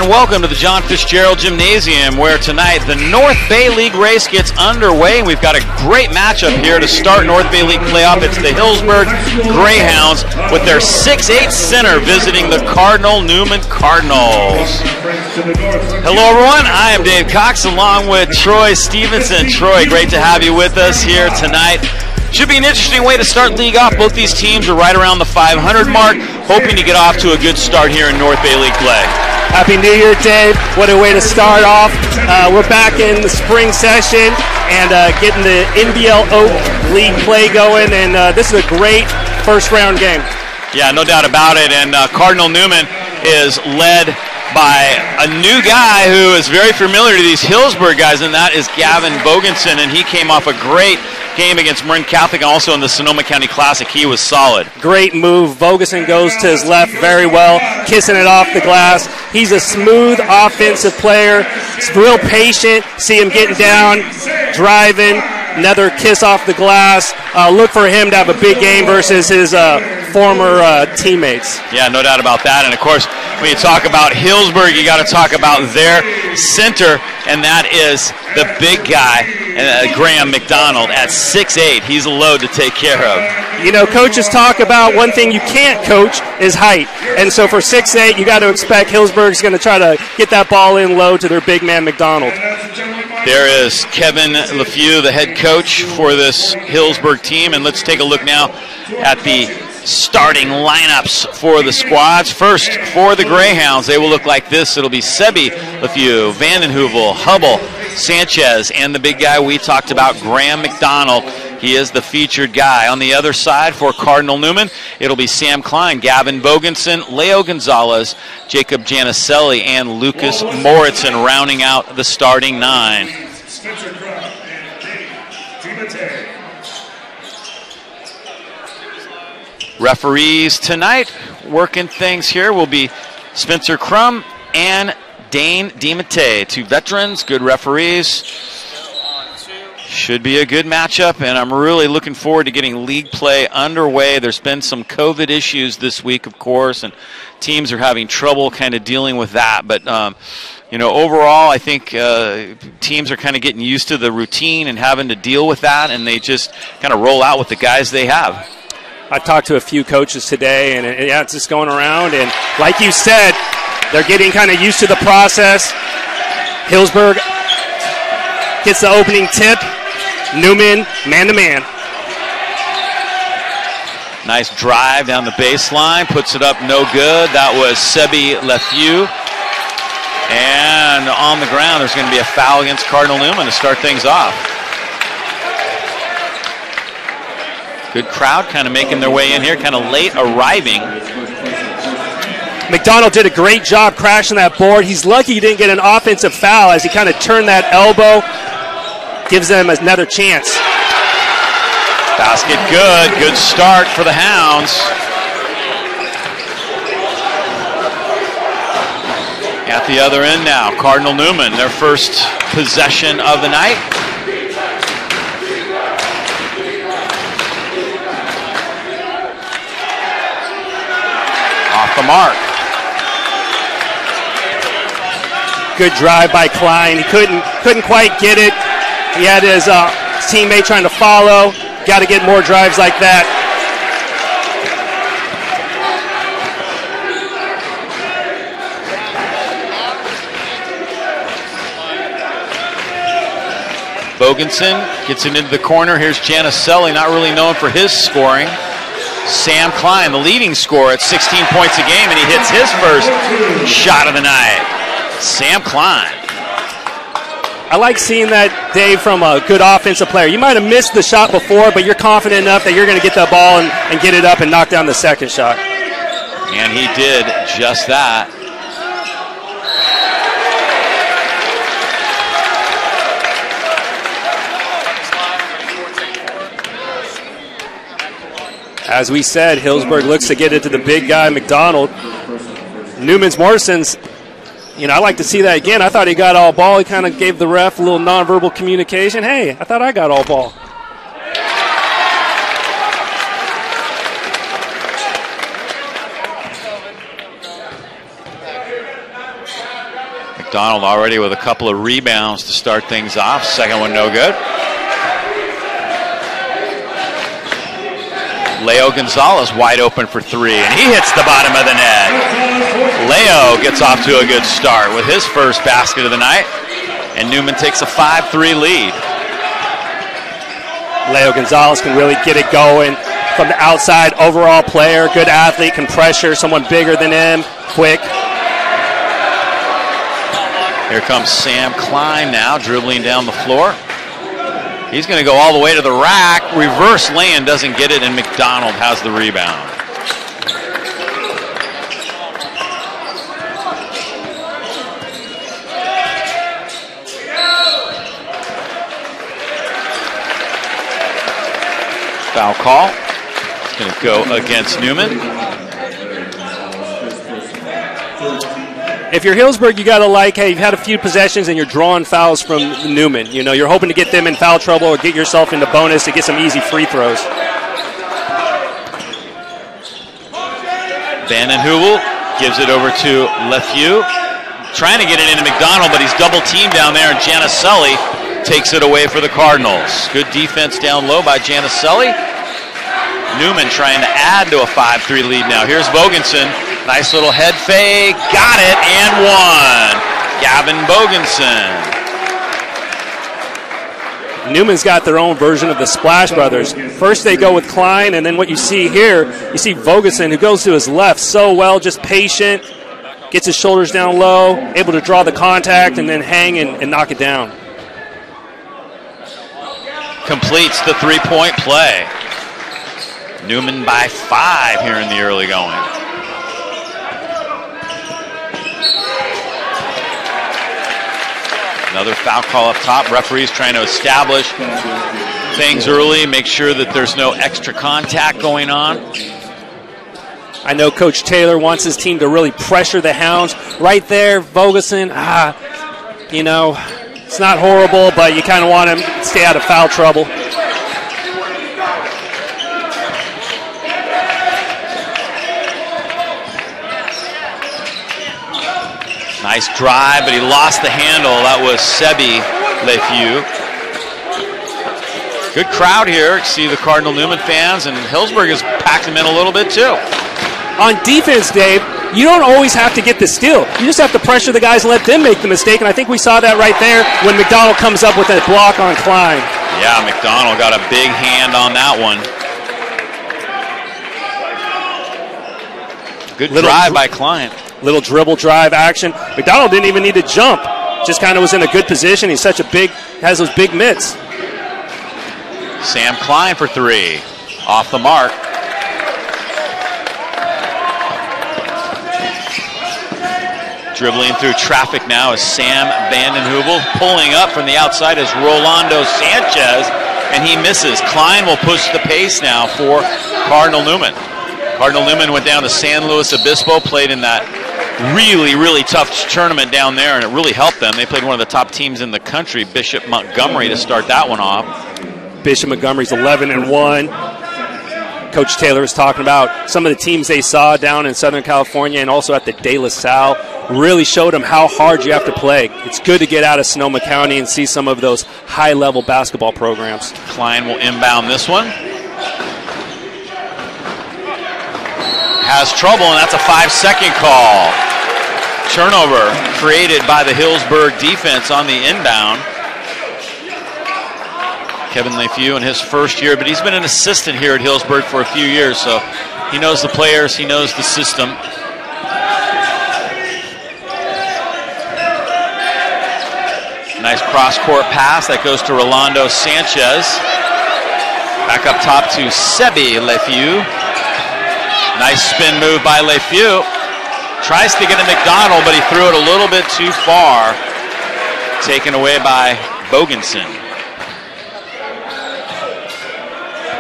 and welcome to the John Fitzgerald Gymnasium, where tonight the North Bay League race gets underway. We've got a great matchup here to start North Bay League playoff. It's the Healdsburg Greyhounds with their 6'8 center visiting the Cardinal Newman Cardinals. Hello everyone, I am Dave Cox along with Troy Stevenson. Troy, great to have you with us here tonight. Should be an interesting way to start league off. Both these teams are right around the 500 mark, hoping to get off to a good start here in North Bay League play. Happy New Year, Dave. What a way to start off. We're back in the spring session and getting the NBL-Oak league play going, and this is a great first round game. Yeah, no doubt about it, and Cardinal Newman is led by a new guy who is very familiar to these Healdsburg guys, and that is Gavin Bogenson, and he came off a great game against Marin Catholic and also in the Sonoma County Classic. He was solid. Great move. Bogenson goes to his left very well, kissing it off the glass. He's a smooth offensive player. He's real patient. See him getting down, driving, another kiss off the glass. Look for him to have a big game versus his former teammates. Yeah, no doubt about that. And, of course, when you talk about Healdsburg, you got to talk about their center, and that is the big guy, Graham McDonald, at 6'8". He's a load to take care of. You know, coaches talk about one thing you can't coach is height. And so for 6'8", you got to expect Healdsburg's going to try to get that ball in low to their big man McDonald. There is Kevin LeFew, the head coach for this Healdsburg team. And let's take a look now at the starting lineups for the squads. First, for the Greyhounds, they will look like this. It'll be Sebi LeFew, Vandenheuvel, Hubble, Sanchez, and the big guy we talked about, Graham McDonald. He is the featured guy. On the other side for Cardinal Newman, it'll be Sam Klein, Gavin Bogenson, Leo Gonzalez, Jacob Janicelli, and Lucas Moritzen rounding out the starting nine. Referees tonight working things here will be Spencer Crum and Dane DiMattei, two veterans, good referees. Should be a good matchup, and I'm really looking forward to getting league play underway. There's been some COVID issues this week, of course, and teams are having trouble kind of dealing with that. But, you know, overall, I think teams are kind of getting used to the routine and having to deal with that, and they just kind of roll out with the guys they have. I talked to a few coaches today, and yeah, it's just going around. And like you said, they're getting kind of used to the process. Healdsburg gets the opening tip. Newman, man-to-man. Nice drive down the baseline. Puts it up no good. That was Sebi LeFew. And on the ground, there's going to be a foul against Cardinal Newman to start things off. Good crowd kind of making their way in here, kind of late arriving. McDonald did a great job crashing that board. He's lucky he didn't get an offensive foul as he kind of turned that elbow. Gives them another chance. Basket good. Good start for the Hounds. At the other end now, Cardinal Newman, their first possession of the night. Off the mark. Good drive by Klein. He couldn't quite get it. He had his teammate trying to follow. Got to get more drives like that. Bogenson gets it into the corner. Here's Janicelli, not really known for his scoring. Sam Klein, the leading scorer at 16 points a game, and he hits his first shot of the night. Sam Klein. I like seeing that, Dave, from a good offensive player. You might have missed the shot before, but you're confident enough that you're going to get that ball and get it up and knock down the second shot. And he did just that. As we said, Healdsburg looks to get it to the big guy, McDonald. Newman's Morrison's, you know, I like to see that again. I thought he got all ball. He kind of gave the ref a little nonverbal communication. Hey, I thought I got all ball. McDonald already with a couple of rebounds to start things off. Second one no good. Leo Gonzalez wide open for three, and he hits the bottom of the net. Leo gets off to a good start with his first basket of the night, and Newman takes a 5-3 lead. Leo Gonzalez can really get it going from the outside. Overall player, good athlete, can pressure someone bigger than him, quick. Here comes Sam Klein now, dribbling down the floor. He's going to go all the way to the rack. Reverse lane, doesn't get it, and McDonald has the rebound. Foul call. It's going to go against Newman. If you're Healdsburg, you got to hey, you've had a few possessions and you're drawing fouls from Newman. You know, you're hoping to get them in foul trouble or get yourself into bonus to get some easy free throws. Vanden Heuvel gives it over to LeFew. Trying to get it into McDonald, but he's double teamed down there, and Janicelli takes it away for the Cardinals. Good defense down low by Janicelli. Newman trying to add to a 5-3 lead now. Here's Vogensen. Nice little head fake. Got it and one. Gavin Vogensen. Newman's got their own version of the Splash Brothers. First they go with Klein, and then what you see here, you see Vogensen, who goes to his left so well, just patient, gets his shoulders down low, able to draw the contact, and then hang and knock it down. Completes the three-point play. Newman by 5 here in the early going. Another foul call up top. Referees trying to establish things early, make sure that there's no extra contact going on. I know Coach Taylor wants his team to really pressure the Hounds. Right there, Vogensen, you know, it's not horrible, but you kind of want him to stay out of foul trouble. Nice drive, but he lost the handle. That was Sebi LeFew. Good crowd here. See the Cardinal Newman fans, and Healdsburg has packed them in a little bit too. On defense, Dave, you don't always have to get the steal. You just have to pressure the guys and let them make the mistake, and I think we saw that right there when McDonald comes up with that block on Klein. Yeah, McDonald got a big hand on that one. Good drive by Klein. Little dribble drive action. McDonald didn't even need to jump. Just kind of was in a good position. He's such a big, has those big mitts. Sam Klein for three. Off the mark. Dribbling through traffic now is Sam Vanden Heuvel. Pulling up from the outside is Rolando Sanchez, and he misses. Klein will push the pace now for Cardinal Newman. Cardinal Newman went down to San Luis Obispo, played in that really, really tough tournament down there, and it really helped them. They played one of the top teams in the country, Bishop Montgomery, to start that one off. Bishop Montgomery's 11-1. Coach Taylor was talking about some of the teams they saw down in Southern California and also at the De La Salle. Really showed them how hard you have to play. It's good to get out of Sonoma County and see some of those high-level basketball programs. Klein will inbound this one. Has trouble, and that's a 5-second call. Turnover created by the Healdsburg defense on the inbound. Kevin LeFew in his first year, but he's been an assistant here at Healdsburg for a few years, so he knows the players, he knows the system. Nice cross-court pass that goes to Rolando Sanchez. Back up top to Sebi LeFew. Nice spin move by LeFew. Tries to get to McDonald, but he threw it a little bit too far. Taken away by Vogensen.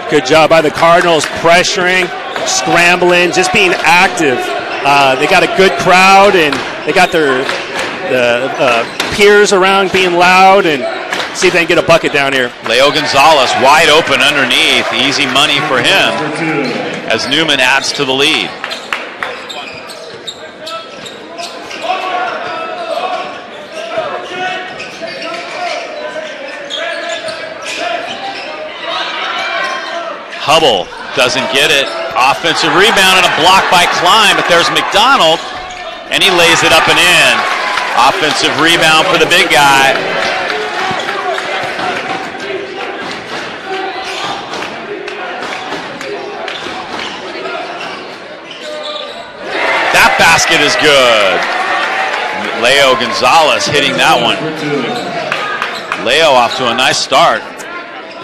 Good job by the Cardinals, pressuring, scrambling, just being active. They got a good crowd, and they got their peers around being loud, and see if they can get a bucket down here. Leo Gonzalez wide open underneath. Easy money for him as Newman adds to the lead. Hubble doesn't get it. Offensive rebound and a block by Klein, but there's McDonald, and he lays it up and in. Offensive rebound for the big guy. That basket is good. Leo Gonzalez hitting that one. Leo off to a nice start.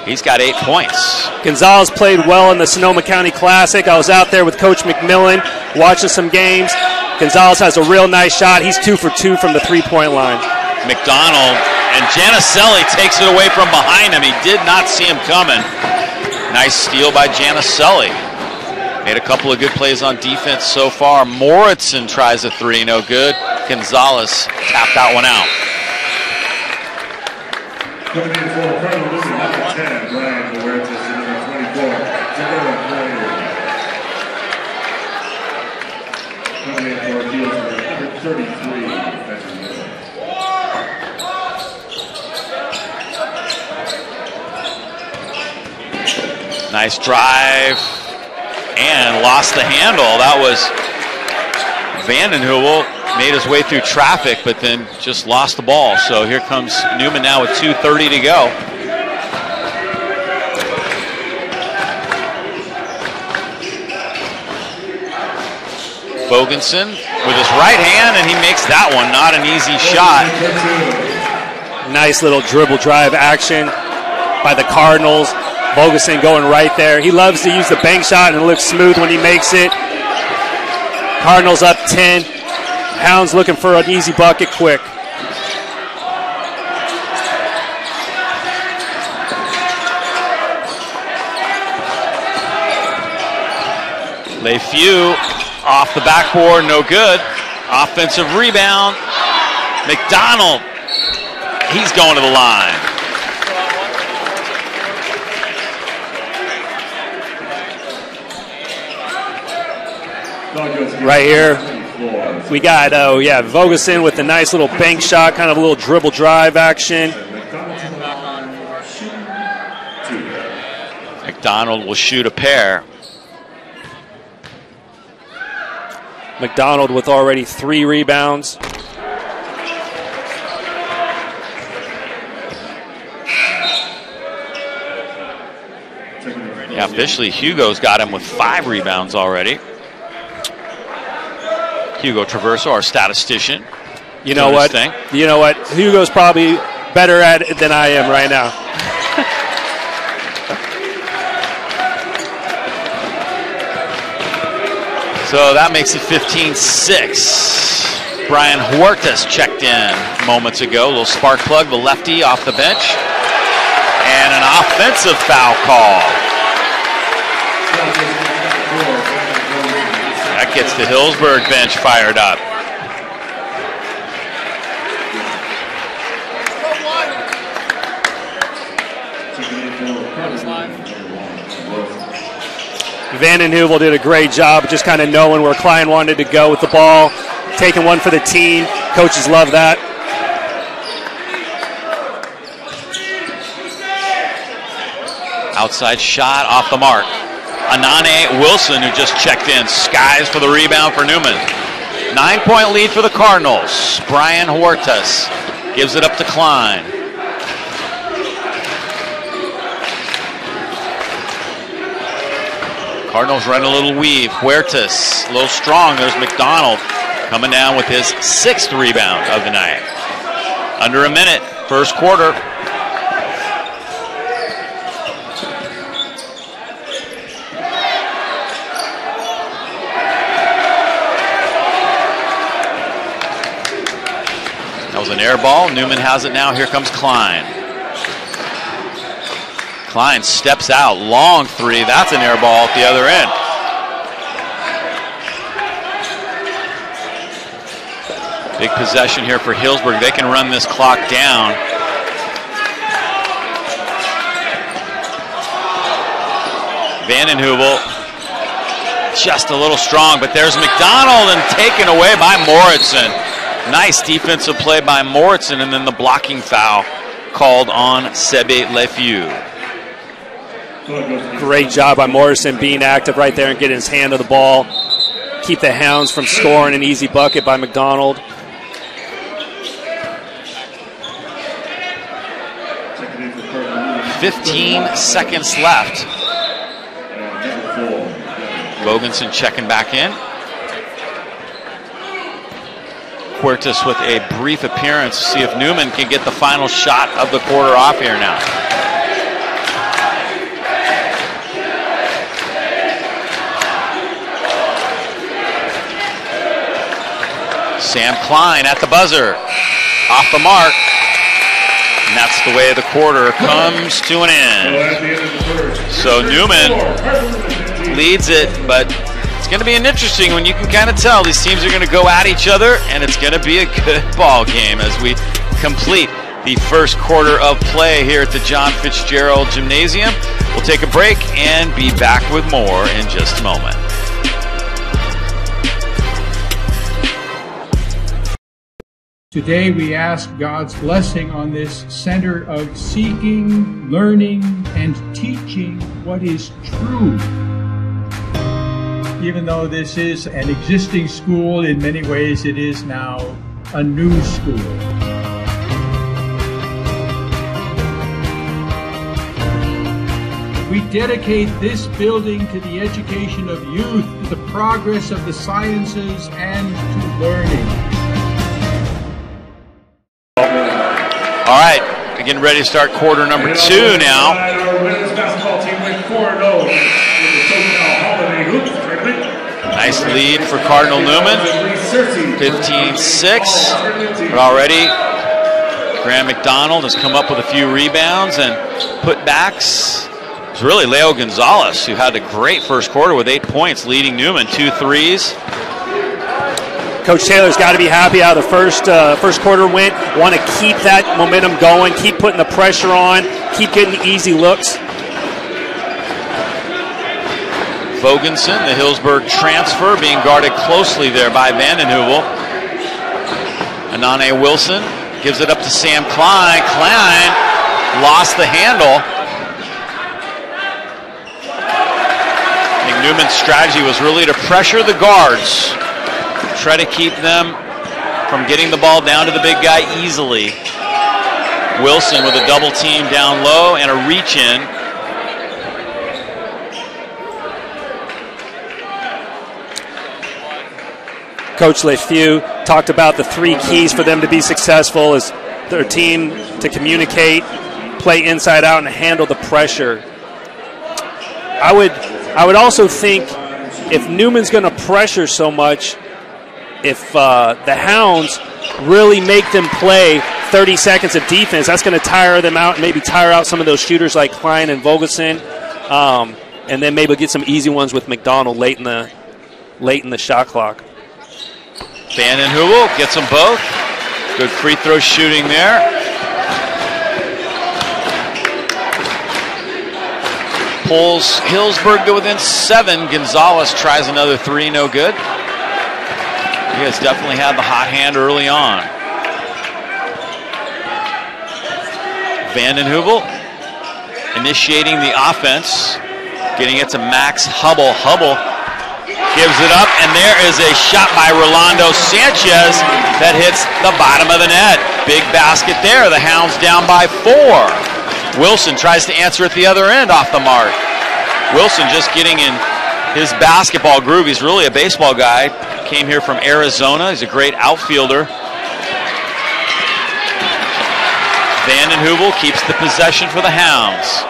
He's got 8 points. Gonzalez played well in the Sonoma County Classic. I was out there with Coach McMillan watching some games. Gonzalez has a real nice shot. He's 2 for 2 from the three-point line. McDonald, and Janicelli takes it away from behind him. He did not see him coming. Nice steal by Janicelli. Made a couple of good plays on defense so far. Moritzen tries a three, no good. Gonzalez tapped that one out. Coming in for Cardinal Newman, number 10, Brian Huertas, and number 24, Jacob Blair. Coming in for Healdsburg, number 33, Patrick Miller. Nice drive. And lost the handle. That was Vandenheuvel. Made his way through traffic, but then just lost the ball. So here comes Newman now with 2:30 to go. Bogensen with his right hand, and he makes that one. Not an easy shot. Nice little dribble drive action by the Cardinals. Bogensen going right there. He loves to use the bank shot, and it looks smooth when he makes it. Cardinals up 10. Hounds looking for an easy bucket quick. LeFew off the backboard, no good. Offensive rebound. McDonald, he's going to the line. Right here, we got, Bogensen with a nice little bank shot, kind of a little dribble drive action. McDonald will shoot a pair. McDonald with already 3 rebounds. Yeah, officially Hugo's got him with 5 rebounds already. Hugo Traverso, our statistician. You know what? You know what? Hugo's probably better at it than I am right now. So that makes it 15-6. Brian Huertas checked in moments ago. A little spark plug, the lefty off the bench. And an offensive foul call. That gets the Healdsburg bench fired up. Vandenheuvel did a great job just kind of knowing where Klein wanted to go with the ball, taking one for the team. Coaches love that. Outside shot off the mark. Anane Wilson, who just checked in, skies for the rebound for Newman. 9-point lead for the Cardinals. Brian Huertas gives it up to Klein. Cardinals run a little weave. Huertas, a little strong. There's McDonald coming down with his 6th rebound of the night. Under a minute, first quarter. That was an air ball. Newman has it now. Here comes Klein. Klein steps out, long three. That's an air ball at the other end. Big possession here for Healdsburg. They can run this clock down. Vandenheuvel just a little strong, but there's McDonald and taken away by Moritzen. Nice defensive play by Moritzen, and then the blocking foul called on Sebe LeFew. Great job by Morrison being active right there and getting his hand to the ball. Keep the Hounds from scoring an easy bucket by McDonald. "15 seconds left." Bogenson checking back in. Huertas with a brief appearance. See if Newman can get the final shot of the quarter off here now. Sam Klein at the buzzer. Off the mark. And that's the way the quarter comes to an end. So Newman leads it, but it's going to be an interesting one. You can kind of tell these teams are going to go at each other, and it's going to be a good ball game as we complete the first quarter of play here at the John Fitzgerald Gymnasium. We'll take a break and be back with more in just a moment. Today we ask God's blessing on this center of seeking, learning, and teaching what is true. Even though this is an existing school, in many ways it is now a new school. We dedicate this building to the education of youth, to the progress of the sciences, and to learning. All right, we're getting ready to start quarter number 2 now. Nice lead for Cardinal Newman, 15-6. But already, Graham McDonald has come up with a few rebounds and putbacks. It's really Leo Gonzalez who had a great first quarter with 8 points, leading Newman, 2 threes. Coach Taylor's got to be happy how the first quarter went. Want to keep that momentum going, keep putting the pressure on, keep getting easy looks. Vogensen, the Healdsburg transfer, being guarded closely there by Vandenheuvel. Anane Wilson gives it up to Sam Klein. Klein lost the handle. I think Newman's strategy was really to pressure the guards. Try to keep them from getting the ball down to the big guy easily. Wilson with a double team down low and a reach in. Coach LeFew talked about the 3 keys for them to be successful is their team to communicate, play inside out, and handle the pressure. I would also think if Newman's going to pressure so much, if the Hounds really make them play 30 seconds of defense, that's going to tire them out and maybe tire out some of those shooters like Klein and Vogelson, and then maybe get some easy ones with McDonald late in the shot clock. Vandenheuvel gets them both. Good free throw shooting there. Pulls Healdsburg to within 7. Gonzalez tries another 3, no good. He has definitely had the hot hand early on. Vandenheuvel initiating the offense, getting it to Max Hubble. Hubble gives it up, and there is a shot by Rolando Sanchez that hits the bottom of the net. Big basket there. The Hounds down by 4. Wilson tries to answer at the other end off the mark. Wilson just getting in his basketball groove. He's really a baseball guy. Came here from Arizona. He's a great outfielder. Vandenheuvel keeps the possession for the Hounds.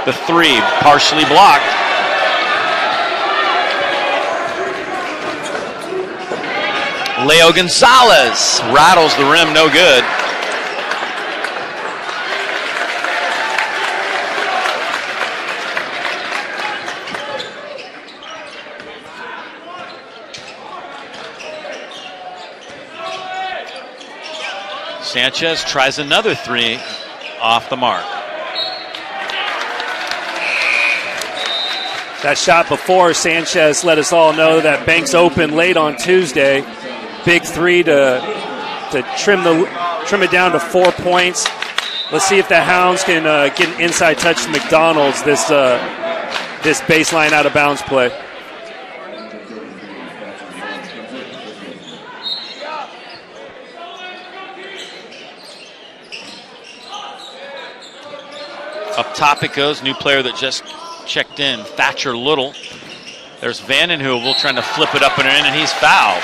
The 3 partially blocked. Leo Gonzalez rattles the rim, no good. Sanchez tries another 3 off the mark. That shot before, Sanchez let us all know that Banks opened late on Tuesday. Big 3 to trim it down to 4 points. Let's see if the Hounds can get an inside touch to McDonald's this baseline out of bounds play. Up top it goes. New player that just checked in, Thatcher Little. There's Vanden Heuvel trying to flip it up and in, and he's fouled.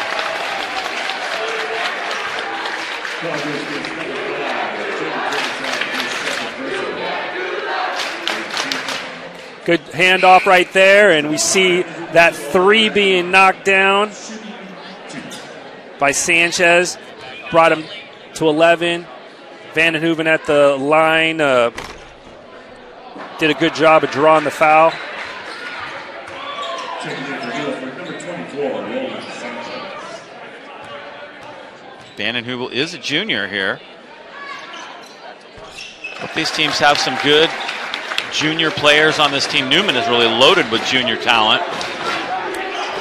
Good handoff right there, and we see that three being knocked down by Sanchez. Brought him to 11. Vanden Heuvel at the line did a good job of drawing the foul. Vanden Heuvel is a junior here. Both these teams have some good junior players on this team. Newman is really loaded with junior talent.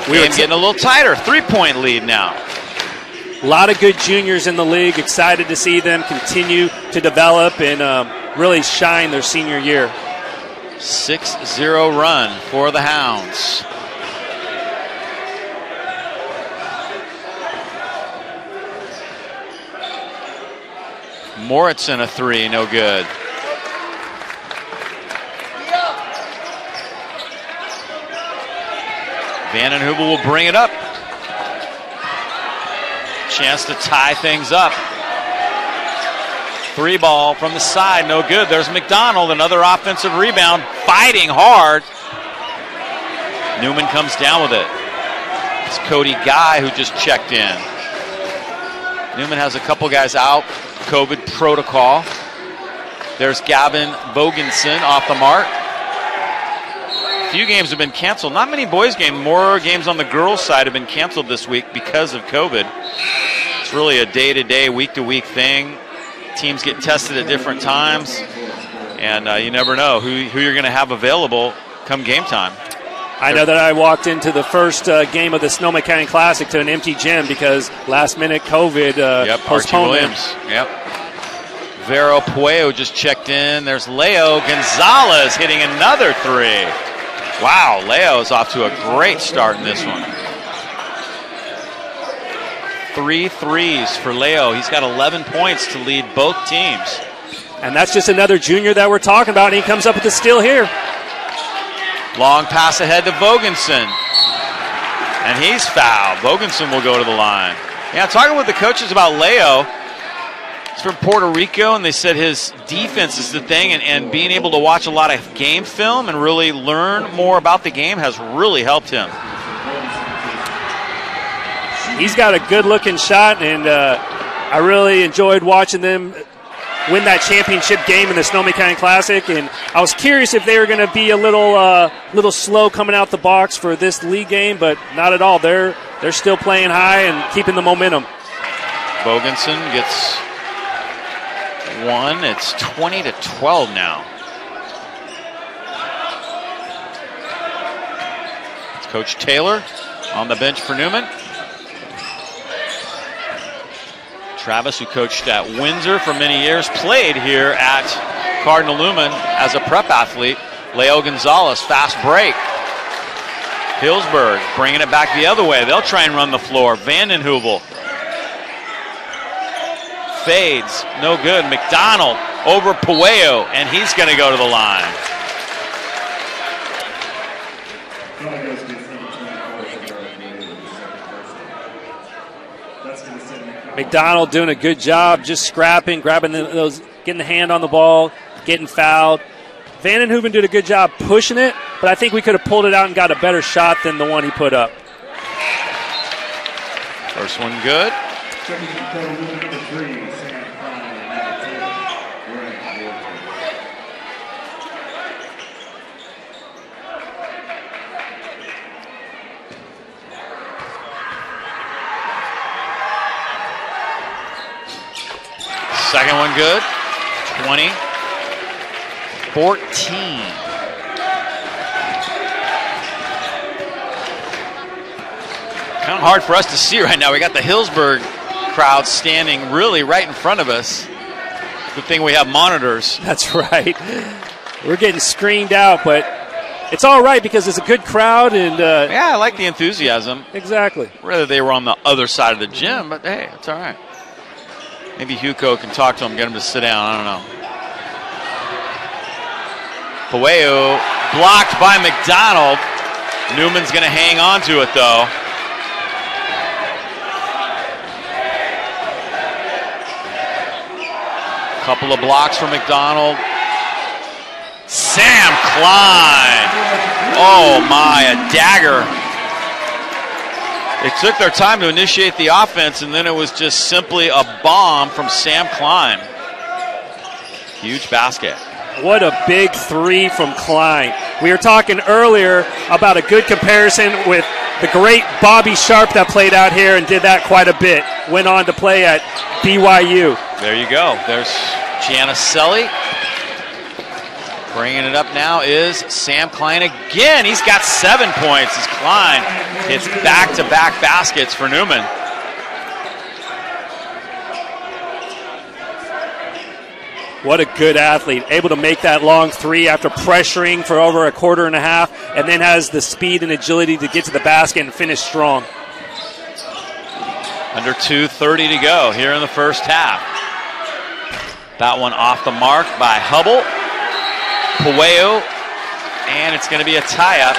We're getting a little tighter. 3-point lead now. A lot of good juniors in the league. Excited to see them continue to develop and really shine their senior year. 6-0 run for the Hounds. Moritzen a three, no good. Vanden Heuvel will bring it up. Chance to tie things up. Three ball from the side, no good. There's McDonald, another offensive rebound, fighting hard. Newman comes down with it. It's Cody Guy who just checked in. Newman has a couple guys out, COVID protocol. There's Gavin Bogenson off the mark. A few games have been canceled. Not many boys games. More games on the girls' side have been canceled this week because of COVID. It's really a day-to-day, week-to-week thing. Teams get tested at different times, and you never know who you're going to have available come game time. I know that I walked into the first game of the Sonoma County Classic to an empty gym because last-minute COVID postponed. Archie Williams. Yep. Vero Puello just checked in. There's Leo Gonzalez hitting another three. Wow, Leo is off to a great start in this one. 3 threes for Leo. He's got 11 points to lead both teams. And that's just another junior that we're talking about, and he comes up with the steal here. Long pass ahead to Bogenson. And he's fouled. Bogenson will go to the line. Yeah, talking with the coaches about Leo. He's from Puerto Rico, and they said his defense is the thing, and being able to watch a lot of game film and really learn more about the game has really helped him. He's got a good-looking shot, and I really enjoyed watching them win that championship game in the Sonoma County Classic. And I was curious if they were going to be a little slow coming out the box for this league game, but not at all. They're still playing high and keeping the momentum. Bogenson gets one. It's 20-12 now. It's Coach Taylor on the bench for Newman. Travis, who coached at Windsor for many years, played here at Cardinal Newman as a prep athlete. Leo Gonzalez, fast break. Healdsburg bringing it back the other way. They'll try and run the floor. Vanden Heuvel fades, no good. McDonald over Puello, and he's going to go to the line. McDonald doing a good job, just scrapping, grabbing those, getting the hand on the ball, getting fouled. Vanden Heuvel did a good job pushing it, but I think we could have pulled it out and got a better shot than the one he put up. First one good. Second one good. 20-14. Kind of hard for us to see right now. We got the Healdsburg crowd standing really right in front of us. Good thing we have monitors. That's right. We're getting screened out, but it's all right because it's a good crowd. And yeah, I like the enthusiasm. Exactly. Rather they were on the other side of the gym, but hey, it's all right. Maybe Hugo can talk to him, get him to sit down. I don't know. Pueo blocked by McDonald. Newman's going to hang on to it, though. Couple of blocks for McDonald. Sam Klein. Oh, my, a dagger. They took their time to initiate the offense, and then it was just simply a bomb from Sam Klein. Huge basket. What a big three from Klein. We were talking earlier about a good comparison with the great Bobby Sharp that played out here and did that quite a bit. Went on to play at BYU. There you go. There's Giannicelli. Bringing it up now is Sam Klein again. He's got 7 points as Klein hits back-to-back baskets for Newman. What a good athlete. Able to make that long three after pressuring for over a quarter and a half, and then has the speed and agility to get to the basket and finish strong. Under 2:30 to go here in the first half. That one off the mark by Hubble. Pueo, and it's going to be a tie-up.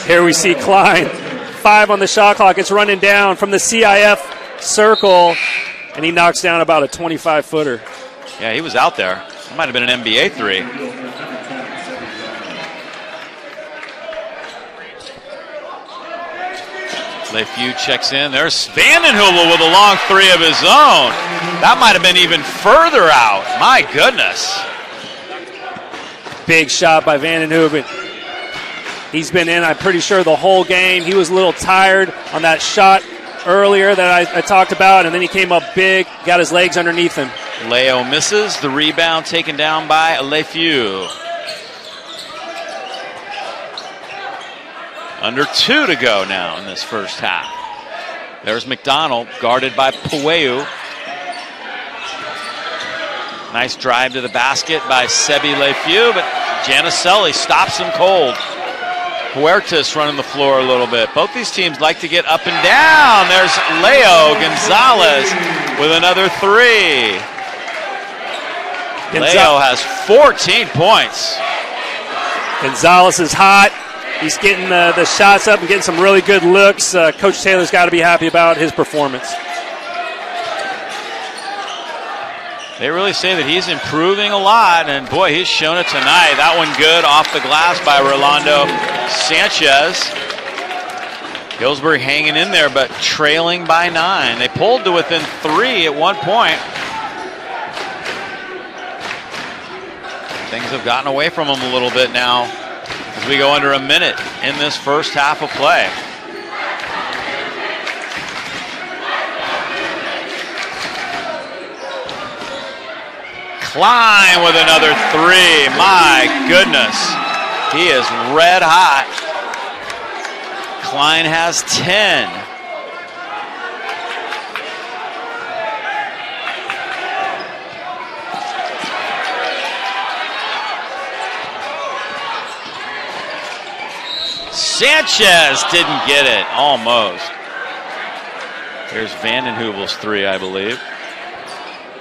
Here we see Klein, 5 on the shot clock. It's running down from the CIF circle, and he knocks down about a 25-footer. Yeah, he was out there. It might have been an NBA three. LeFew checks in. There's Vandenheuvel with a long three of his own. That might have been even further out. My goodness. Big shot by Vandenheuvel. He's been in, I'm pretty sure, the whole game. He was a little tired on that shot earlier that I talked about, and then he came up big, got his legs underneath him. Leo misses. The rebound taken down by LeFew. Under 2 to go now in this first half. There's McDonald, guarded by Pueo. Nice drive to the basket by Sebi LeFew, but Giannicelli stops him cold. Huertas running the floor a little bit. Both these teams like to get up and down. There's Leo Gonzalez with another three. Leo has 14 points. Gonzalez is hot. He's getting the shots up and getting some really good looks. Coach Taylor's got to be happy about his performance. They really say that he's improving a lot, and boy, he's shown it tonight. That one good off the glass by Rolando Sanchez. Healdsburg hanging in there, but trailing by 9. They pulled to within 3 at one point. Things have gotten away from them a little bit now as we go under a minute in this first half of play. Klein with another three. My goodness. He is red hot. Klein has 10. Sanchez didn't get it, almost. There's Vandenheuvel's three, I believe.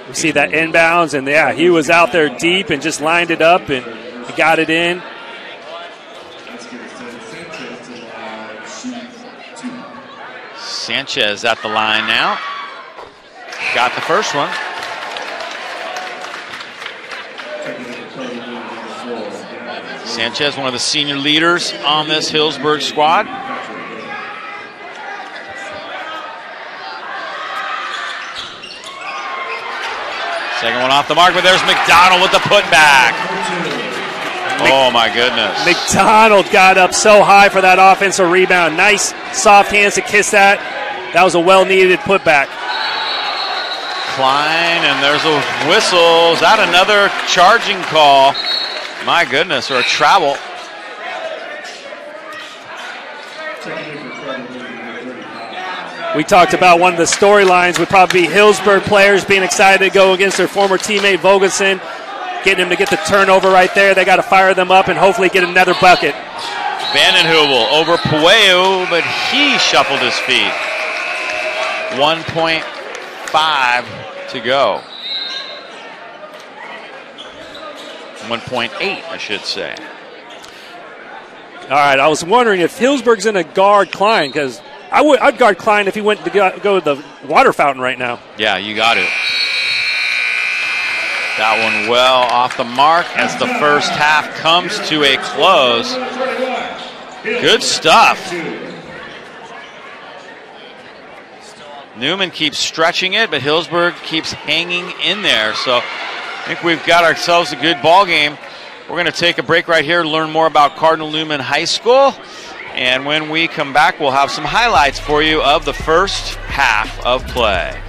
We see that inbounds, and yeah, he was out there deep and just lined it up, and he got it in. Sanchez at the line now. Got the first one. Sanchez, one of the senior leaders on this Healdsburg squad. Second one off the mark, but there's McDonald with the putback. Oh, my goodness. McDonald got up so high for that offensive rebound. Nice soft hands to kiss that. That was a well-needed putback. Klein, and there's a whistle. Is that another charging call? My goodness, or a travel. We talked about one of the storylines would probably be Healdsburg players being excited to go against their former teammate Vogelson, getting him to get the turnover right there. They got to fire them up and hopefully get another bucket. Vandenheuvel over Pueo, but he shuffled his feet. 1.5 to go. 1.8, I should say. All right, I was wondering if Healdsburg's going to guard Klein, because I'd guard Klein if he went to go to the water fountain right now. Yeah, you got it. That one well off the mark as the first half comes to a close. Good stuff. Newman keeps stretching it, but Healdsburg keeps hanging in there. So I think we've got ourselves a good ball game. We're going to take a break right here to learn more about Cardinal Newman High School. And when we come back, we'll have some highlights for you of the first half of play.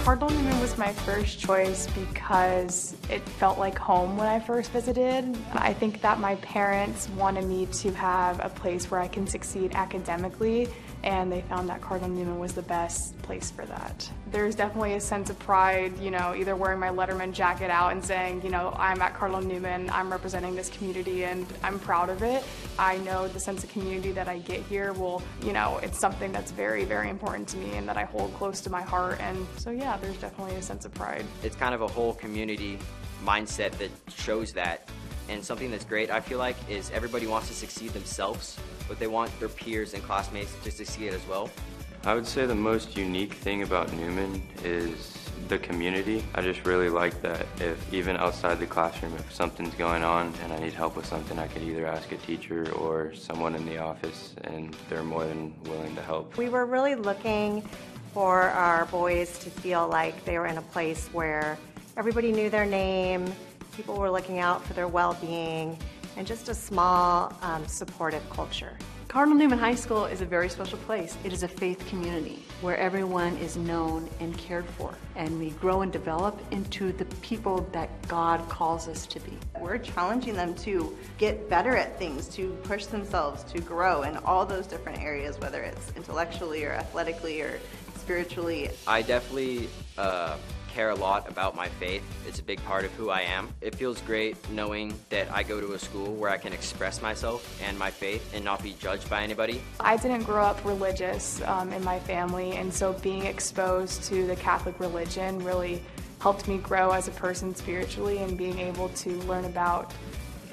Cardinal Newman was my first choice because it felt like home when I first visited. I think that my parents wanted me to have a place where I can succeed academically, and they found that Cardinal Newman was the best place for that. There's definitely a sense of pride, either wearing my Letterman jacket out and saying, I'm at Cardinal Newman, I'm representing this community, and I'm proud of it. I know the sense of community that I get here it's something that's very, very important to me and that I hold close to my heart. And so, yeah, there's definitely a sense of pride. It's kind of a whole community mindset that shows that. And something that's great, I feel like, is everybody wants to succeed themselves, but they want their peers and classmates to succeed as well. I would say the most unique thing about Newman is the community. I just really like that if even outside the classroom, if something's going on and I need help with something, I could either ask a teacher or someone in the office, and they're more than willing to help. We were really looking for our boys to feel like they were in a place where everybody knew their name, people were looking out for their well-being, and just a small, supportive culture. Cardinal Newman High School is a very special place. It is a faith community where everyone is known and cared for, and we grow and develop into the people that God calls us to be. We're challenging them to get better at things, to push themselves, to grow in all those different areas, whether it's intellectually or athletically or spiritually. I definitely care a lot about my faith. It's a big part of who I am. It feels great knowing that I go to a school where I can express myself and my faith and not be judged by anybody. I didn't grow up religious in my family, and so being exposed to the Catholic religion really helped me grow as a person spiritually, and being able to learn about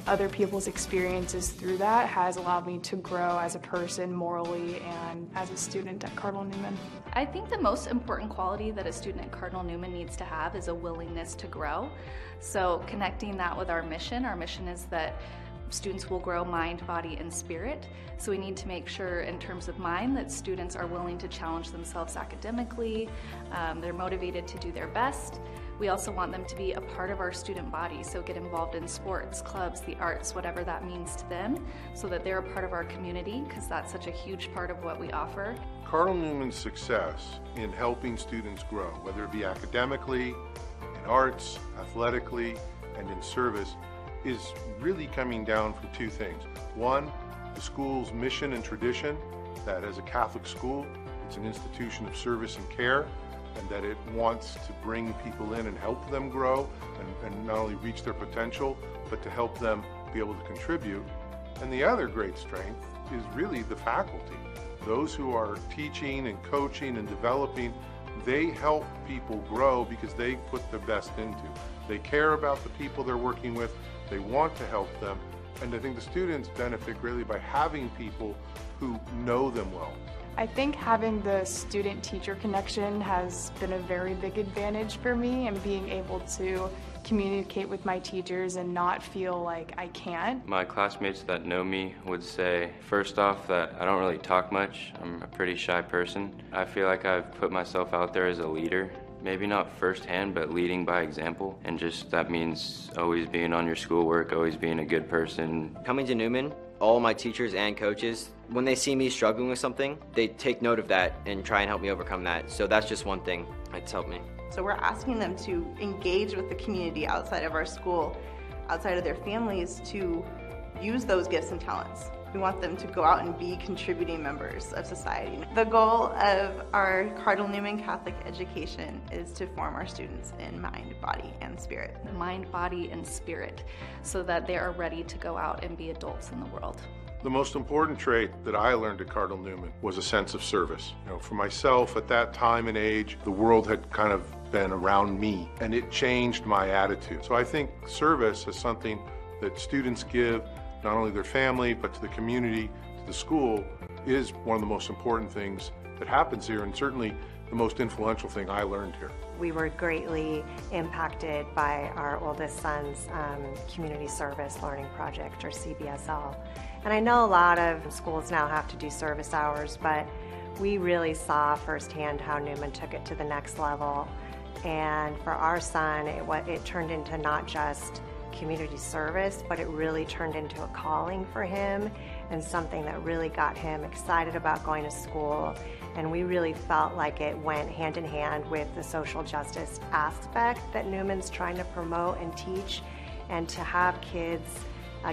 other people's experiences through that has allowed me to grow as a person morally and as a student at Cardinal Newman. I think the most important quality that a student at Cardinal Newman needs to have is a willingness to grow. So connecting that with our mission is that students will grow mind, body, and spirit. So we need to make sure in terms of mind that students are willing to challenge themselves academically, they're motivated to do their best. We also want them to be a part of our student body, so get involved in sports, clubs, the arts, whatever that means to them, so that they're a part of our community, because that's such a huge part of what we offer. Cardinal Newman's success in helping students grow, whether it be academically, in arts, athletically, and in service, is really coming down from two things. One, the school's mission and tradition, that as a Catholic school, it's an institution of service and care, and that it wants to bring people in and help them grow and not only reach their potential, but to help them be able to contribute. And the other great strength is really the faculty. Those who are teaching and coaching and developing, they help people grow because they put their best into. They care about the people they're working with, they want to help them, and I think the students benefit greatly by having people who know them well. I think having the student-teacher connection has been a very big advantage for me, and being able to communicate with my teachers and not feel like I can't. My classmates that know me would say, first off, that I don't really talk much. I'm a pretty shy person. I feel like I've put myself out there as a leader, maybe not firsthand, but leading by example. And just that means always being on your schoolwork, always being a good person. Coming to Newman, all my teachers and coaches, when they see me struggling with something, they take note of that and try and help me overcome that. So that's just one thing that's helped me. So we're asking them to engage with the community outside of our school, outside of their families, to use those gifts and talents. We want them to go out and be contributing members of society. The goal of our Cardinal Newman Catholic education is to form our students in mind, body, and spirit. Mind, body, and spirit, so that they are ready to go out and be adults in the world. The most important trait that I learned at Cardinal Newman was a sense of service. For myself at that time and age, the world had kind of been around me, and it changed my attitude. So I think service is something that students give not only their family, but to the community, to the school, is one of the most important things that happens here, and certainly the most influential thing I learned here. We were greatly impacted by our oldest son's community service learning project, or CBSL. And I know a lot of schools now have to do service hours, but we really saw firsthand how Newman took it to the next level. And for our son, it turned into not just community service, but it really turned into a calling for him and something that really got him excited about going to school. And we really felt like it went hand in hand with the social justice aspect that Newman's trying to promote and teach, and to have kids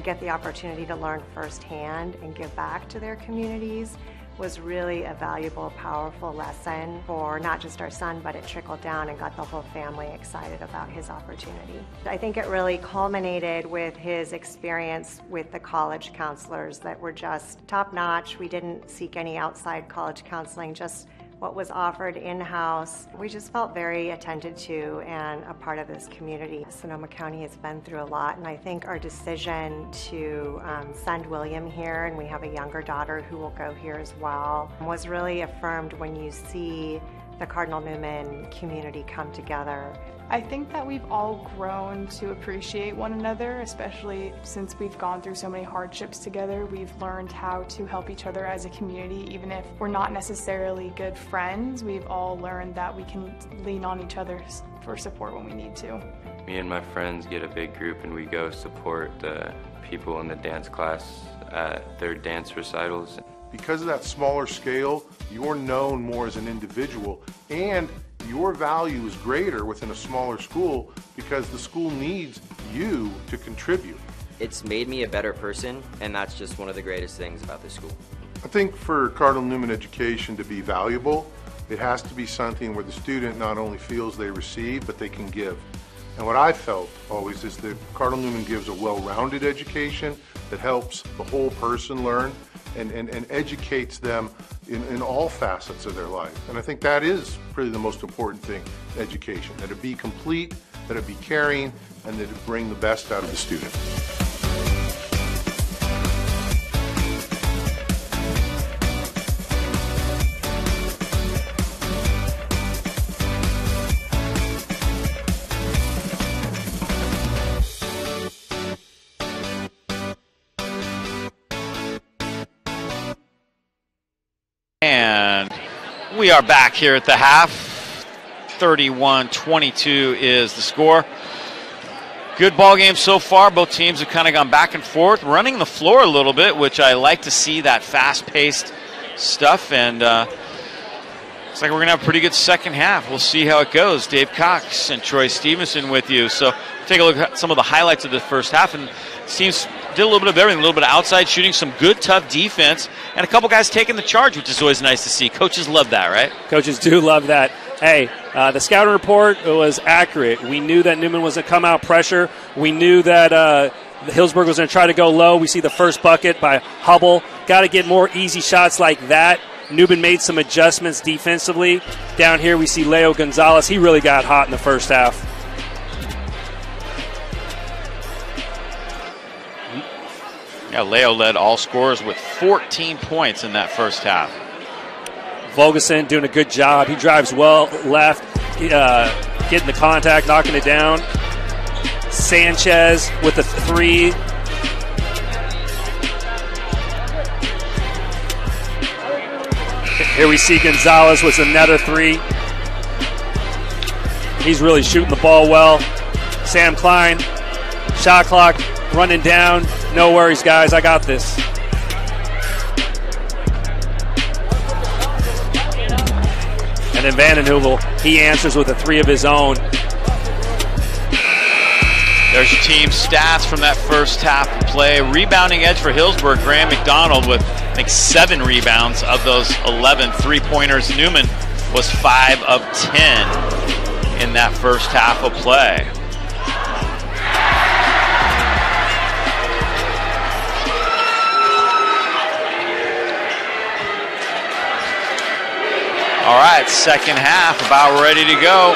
get the opportunity to learn firsthand and give back to their communities was really a valuable, powerful lesson for not just our son, but it trickled down and got the whole family excited about his opportunity. I think it really culminated with his experience with the college counselors that were just top-notch. We didn't seek any outside college counseling, just what was offered in-house. We just felt very attended to and a part of this community. Sonoma County has been through a lot, and I think our decision to send William here, and we have a younger daughter who will go here as well, was really affirmed when you see the Cardinal Newman community come together. I think that we've all grown to appreciate one another, especially since we've gone through so many hardships together. We've learned how to help each other as a community, even if we're not necessarily good friends. We've all learned that we can lean on each other for support when we need to. Me and my friends get a big group and we go support the people in the dance class at their dance recitals. Because of that smaller scale, you're known more as an individual, and your value is greater within a smaller school because the school needs you to contribute. It's made me a better person, and that's just one of the greatest things about this school. I think for Cardinal Newman education to be valuable, it has to be something where the student not only feels they receive, but they can give. And what I felt always is that Cardinal Newman gives a well-rounded education that helps the whole person learn and educates them in all facets of their life. And I think that is really the most important thing, education, that it be complete, that it be caring, and that it bring the best out of the student. And we are back here at the half. 31-22 is the score. Good ball game so far. Both teams have kind of gone back and forth, running the floor a little bit, which I like to see, that fast-paced stuff. And looks like we're going to have a pretty good second half. We'll see how it goes. Dave Cox and Troy Stevenson with you. So take a look at some of the highlights of the first half. And teams did a little bit of everything, a little bit of outside shooting, some good, tough defense, and a couple guys taking the charge, which is always nice to see. Coaches love that, right? Coaches do love that. Hey, the scouting report was accurate. We knew that Newman was going to come out pressure. We knew that Healdsburg was going to try to go low. We see the first bucket by Hubble. Got to get more easy shots like that. Newman made some adjustments defensively. Down here we see Leo Gonzalez. He really got hot in the first half. Yeah, Leo led all scorers with 14 points in that first half. Vogelson doing a good job. He drives well left, getting the contact, knocking it down. Sanchez with the three. Here we see Gonzalez with another three. He's really shooting the ball well. Sam Klein, shot clock running down. No worries, guys. I got this. And then Vandenheuvel, he answers with a 3 of his own. There's your team stats from that first half of play. Rebounding edge for Healdsburg, Graham McDonald with, I think, 7 rebounds of those 11 three-pointers. Newman was 5 of 10 in that first half of play. All right, second half about ready to go.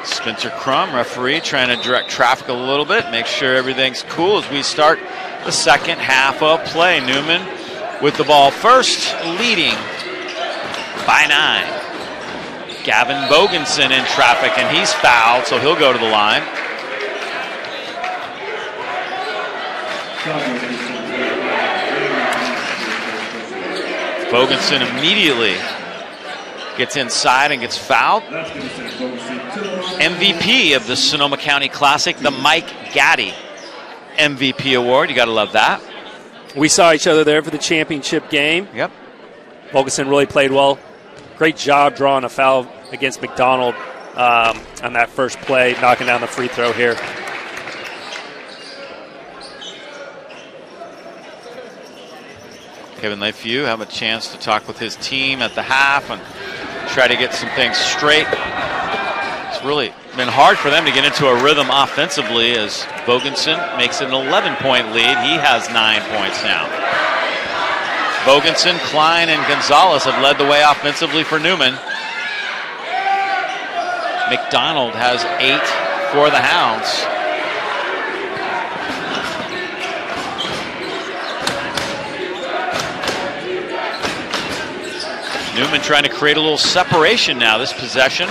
Spencer Crum, referee, trying to direct traffic a little bit, make sure everything's cool as we start the second half of play. Newman with the ball first, leading by 9. Gavin Bogenson in traffic, and he's fouled, so he'll go to the line. Bogenson immediately gets inside and gets fouled. MVP of the Sonoma County Classic, the Mike Gaddy MVP Award. You got to love that. We saw each other there for the championship game. Yep. Bogenson really played well. Great job drawing a foul against McDonald on that first play, knocking down the free throw here. Kevin Lefew have a chance to talk with his team at the half and try to get some things straight. It's really been hard for them to get into a rhythm offensively as Bogenson makes it an 11-point lead. He has 9 points now. Bogenson, Klein, and Gonzalez have led the way offensively for Newman. McDonald has 8 for the Hounds. Newman trying to create a little separation now this possession.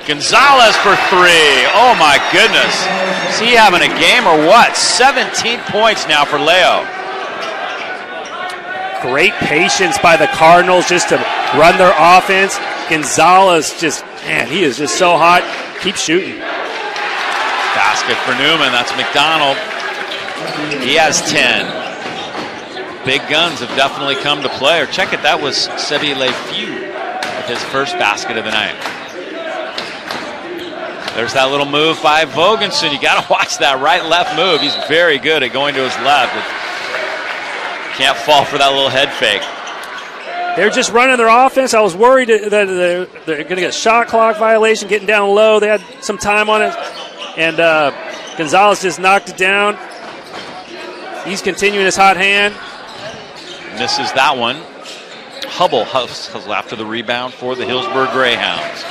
Gonzalez for 3. Oh my goodness. Is he having a game or what? 17 points now for Leo. Great patience by the Cardinals just to run their offense. Gonzalez just, man, he is just so hot. Keep shooting. Basket for Newman. That's McDonald. He has 10. Big guns have definitely come to play. Or check it, that was Sebi Lefew with his first basket of the night. There's that little move by Bogenson. You got to watch that right-left move. He's very good at going to his left. Can't fall for that little head fake. They're just running their offense. I was worried that they're going to get a shot clock violation, getting down low. They had some time on it. And Gonzalez just knocked it down. He's continuing his hot hand. Misses that one. Hubble hustles after the rebound for the Healdsburg Greyhounds.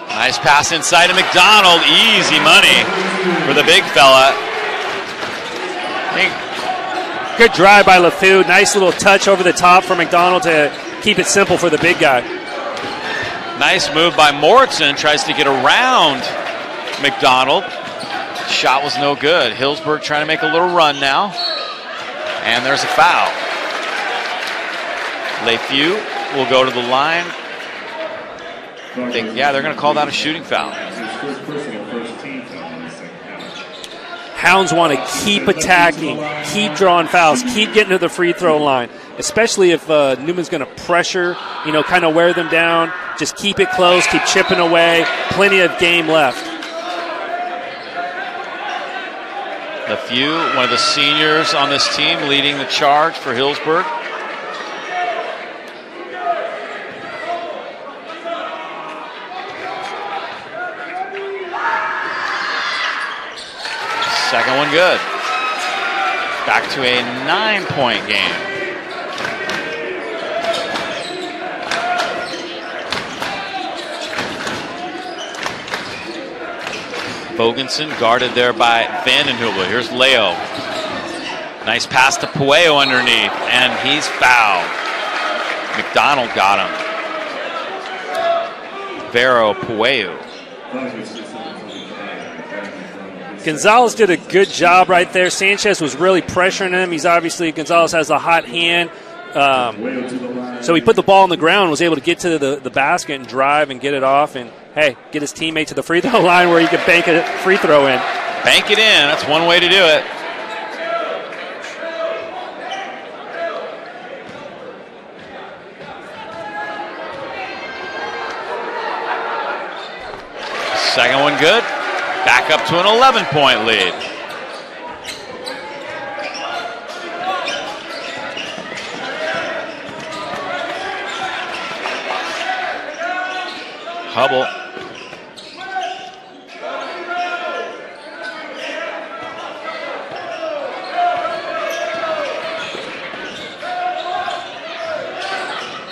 Nice pass inside to McDonald. Easy money for the big fella. Good drive by Lefew. Nice little touch over the top for McDonald to keep it simple for the big guy. Nice move by Moritzen. Tries to get around McDonald. Shot was no good. Healdsburg trying to make a little run now. And there's a foul. Lefew will go to the line. Yeah, they're going to call that a shooting foul. Hounds want to keep attacking, keep drawing fouls, keep getting to the free throw line, especially if Newman's going to pressure, kind of wear them down. Just keep it close, keep chipping away. Plenty of game left. Lefew, one of the seniors on this team, leading the charge for Healdsburg. Second one good. Back to a 9-point game. Bogensen guarded there by Vandenheuvel. Here's Leo. Nice pass to Pueo underneath, and he's fouled. McDonald got him. Vero Pueo. Gonzalez did a good job right there. Sanchez was really pressuring him. Gonzalez has a hot hand. So he put the ball on the ground, was able to get to the basket and drive and get it off, and, hey, get his teammate to the free throw line where he can bank a free throw in. Bank it in. That's one way to do it. Second one good. Back up to an 11-point lead. Hubble.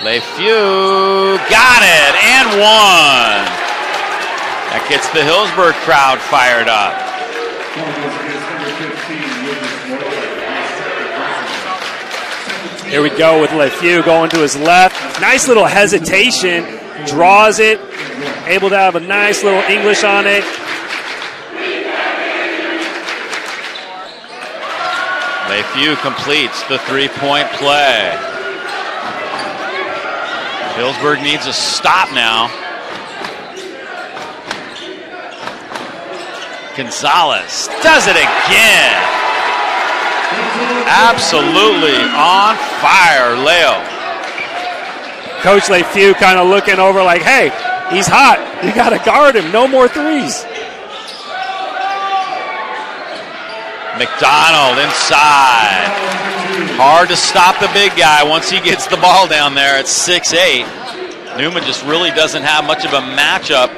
LeFew got it and one. That gets the Healdsburg crowd fired up. Here we go with LeFew going to his left. Nice little hesitation. Draws it. Able to have a nice little English on it. LeFew completes the three-point play. Healdsburg needs a stop now. Gonzalez does it again. Absolutely on fire, Leo. Coach LeFew kind of looking over like, hey, he's hot. You got to guard him. No more threes. McDonald inside. Hard to stop the big guy once he gets the ball down there at 6'8". Newman just really doesn't have much of a matchup.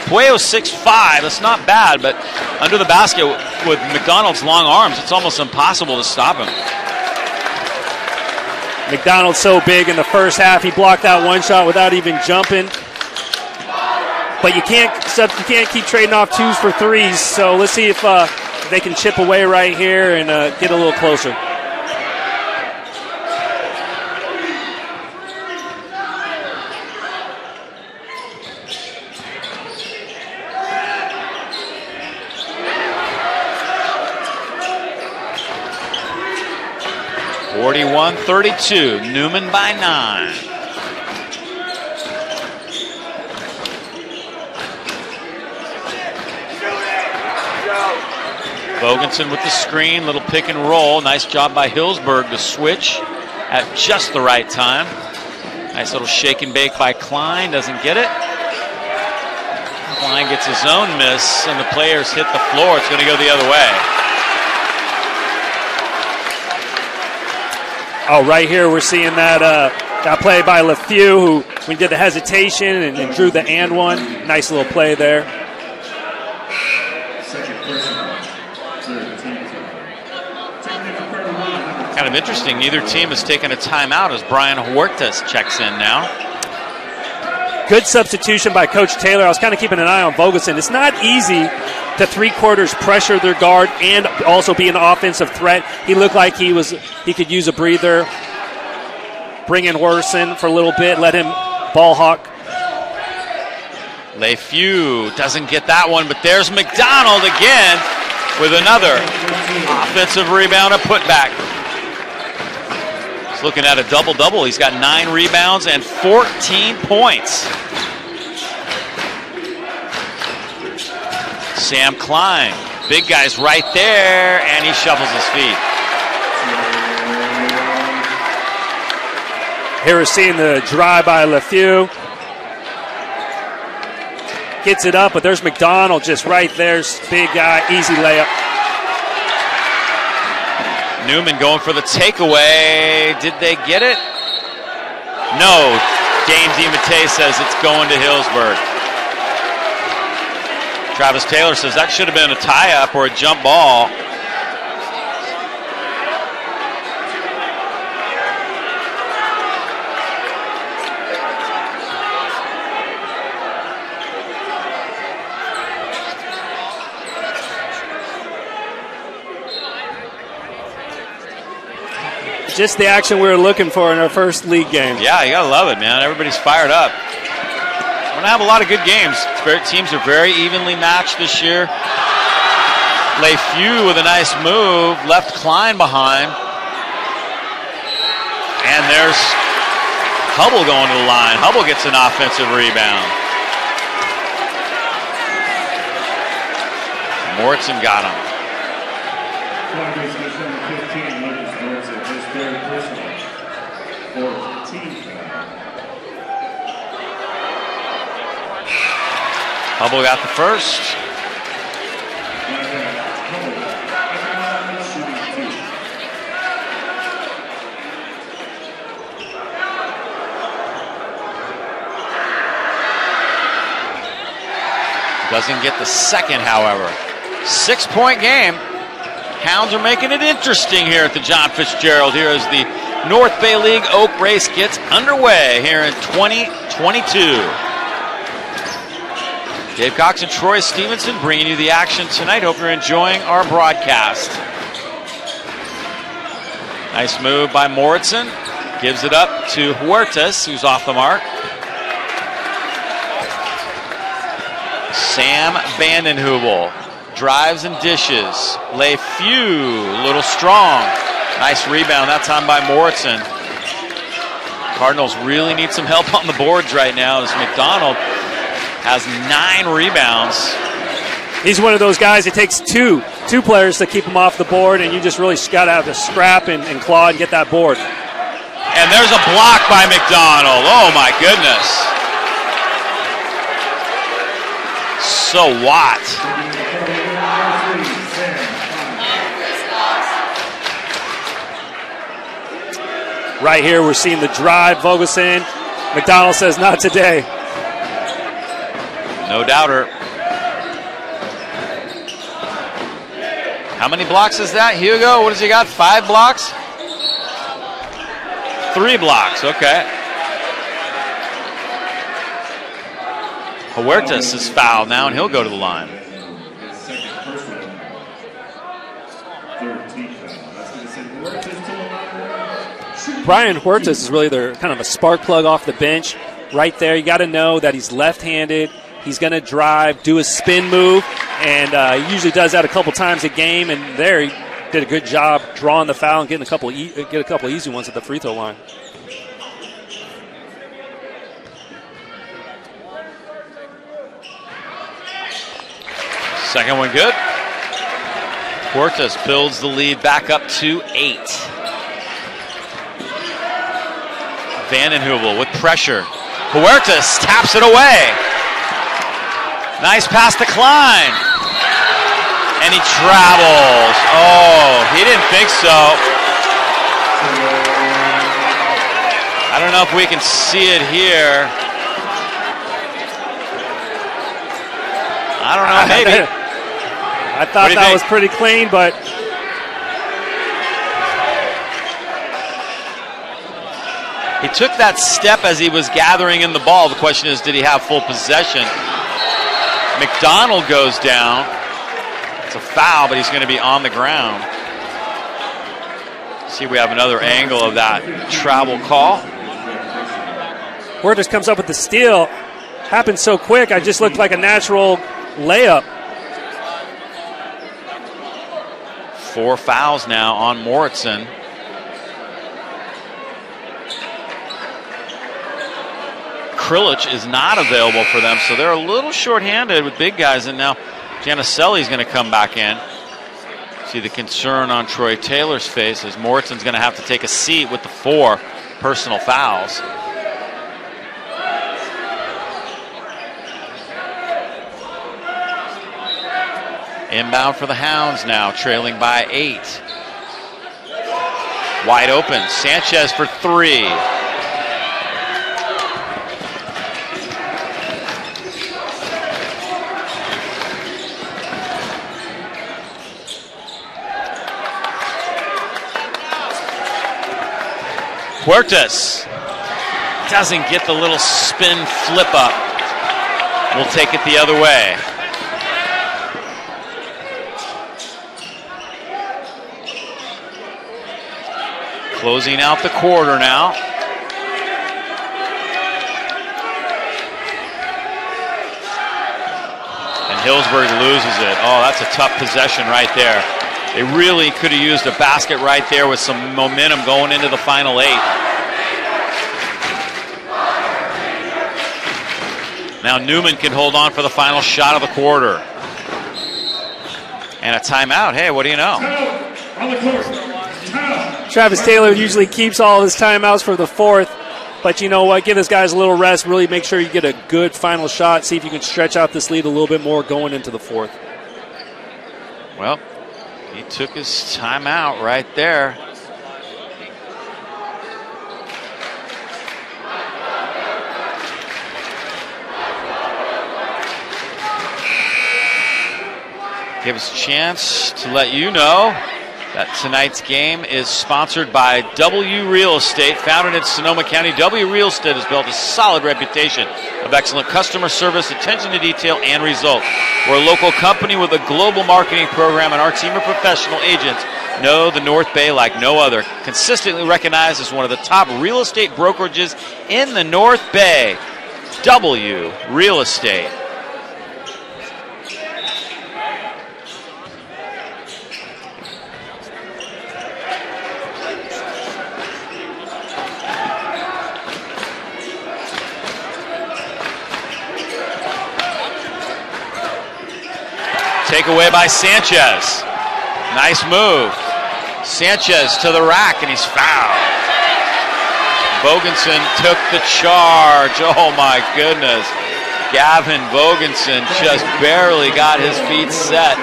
Pueo's 6'5". That's not bad, but under the basket with McDonald's long arms, it's almost impossible to stop him. McDonald's so big in the first half, he blocked that one shot without even jumping. But you can't keep trading off twos for threes, so let's see if they can chip away right here and get a little closer. (41-32), Newman by 9. Bogensen with the screen, little pick and roll. Nice job by Healdsburg to switch at just the right time. Nice little shake and bake by Klein, doesn't get it. Klein gets his own miss, and the players hit the floor. It's going to go the other way. Oh, right here we're seeing that play by LeFew, who when he did the hesitation and drew the and one. Nice little play there. Kind of interesting. Neither team has taken a timeout as Brian Huertas checks in now. Good substitution by Coach Taylor. I was kind of keeping an eye on Bogensen. It's not easy to three-quarters pressure their guard and also be an offensive threat. He looked like he could use a breather. Bring in Worsen for a little bit. Let him ball hawk. LeFew doesn't get that one, but there's McDonald again with another offensive rebound, a putback. He's looking at a double-double. He's got 9 rebounds and 14 points. Sam Klein, big guy's right there, and he shuffles his feet. Here we're seeing the drive by LeFew. Gets it up, but there's McDonald just right there. Big guy, easy layup. Newman going for the takeaway. Did they get it? No. Dane DiMattei says it's going to Healdsburg. Travis Taylor says that should have been a tie-up or a jump ball. Just the action we were looking for in our first league game. Yeah, you got to love it, man. Everybody's fired up. We're going to have a lot of good games. Teams are very evenly matched this year. LeFew with a nice move. Left Klein behind. And there's Hubble going to the line. Hubble gets an offensive rebound. Morrison got him. Hubble got the first. Doesn't get the second, however. 6-point game. Hounds are making it interesting here at the John Fitzgerald. Here as the North Bay League Oak race gets underway here in 2022. Dave Cox and Troy Stevenson bringing you the action tonight. Hope you're enjoying our broadcast. Nice move by Morrison. Gives it up to Huertas, who's off the mark. Sam Vandenheuvel drives and dishes. LeFew, a little strong. Nice rebound, that time by Morrison. Cardinals really need some help on the boards right now as McDonald has 9 rebounds. He's one of those guys, it takes two players to keep him off the board, and you just really got to have to scrap and claw and get that board. And there's a block by McDonald. Oh, my goodness. So what? Right here, we're seeing the drive. Vogelson. McDonald says, not today. No doubter. How many blocks is that, Hugo? What has he got? 5 blocks? 3 blocks, okay. Huertas is fouled now, and he'll go to the line. Brian Huertas is really their kind of a spark plug off the bench. Right there, you got to know that he's left-handed. He's going to drive, do a spin move, and he usually does that a couple times a game. And there, he did a good job drawing the foul and getting a couple easy ones at the free throw line. Second one good. Huertas builds the lead back up to 8. Vandenheuvel with pressure. Huertas taps it away. Nice pass to Klein. And he travels. Oh, he didn't think so. I don't know if we can see it here. I don't know, maybe. I thought that was pretty clean, but he took that step as he was gathering in the ball. The question is, did he have full possession? McDonald goes down. It's a foul, but he's going to be on the ground. See if we have another angle of that travel call. Huertas comes up with the steal. Happened so quick, I just looked like a natural layup. 4 fouls now on Morrison. Krilich is not available for them, so they're a little short-handed with big guys, and now Janicelli's going to come back in. See the concern on Troy Taylor's face as Morrison's going to have to take a seat with the 4 personal fouls. Inbound for the Hounds now, trailing by 8. Wide open, Sanchez for 3. Huertas doesn't get the little spin flip up. We'll take it the other way. Closing out the quarter now. And Healdsburg loses it. Oh, that's a tough possession right there. They really could have used a basket right there with some momentum going into the final 8. Now Newman can hold on for the final shot of the quarter. And a timeout. Hey, what do you know? Travis Taylor usually keeps all his timeouts for the 4th. But you know what? Give this guys a little rest. Really make sure you get a good final shot. See if you can stretch out this lead a little bit more going into the 4th. Well, he took his timeout right there. Give us a chance to let you know that tonight's game is sponsored by W Real Estate. Founded in Sonoma County, W Real Estate has built a solid reputation of excellent customer service, attention to detail, and results. We're a local company with a global marketing program, and our team of professional agents know the North Bay like no other. Consistently recognized as one of the top real estate brokerages in the North Bay. W Real Estate. Takeaway by Sanchez. Nice move. Sanchez to the rack, and he's fouled. Bogenson took the charge. Oh, my goodness. Gavin Bogenson just barely got his feet set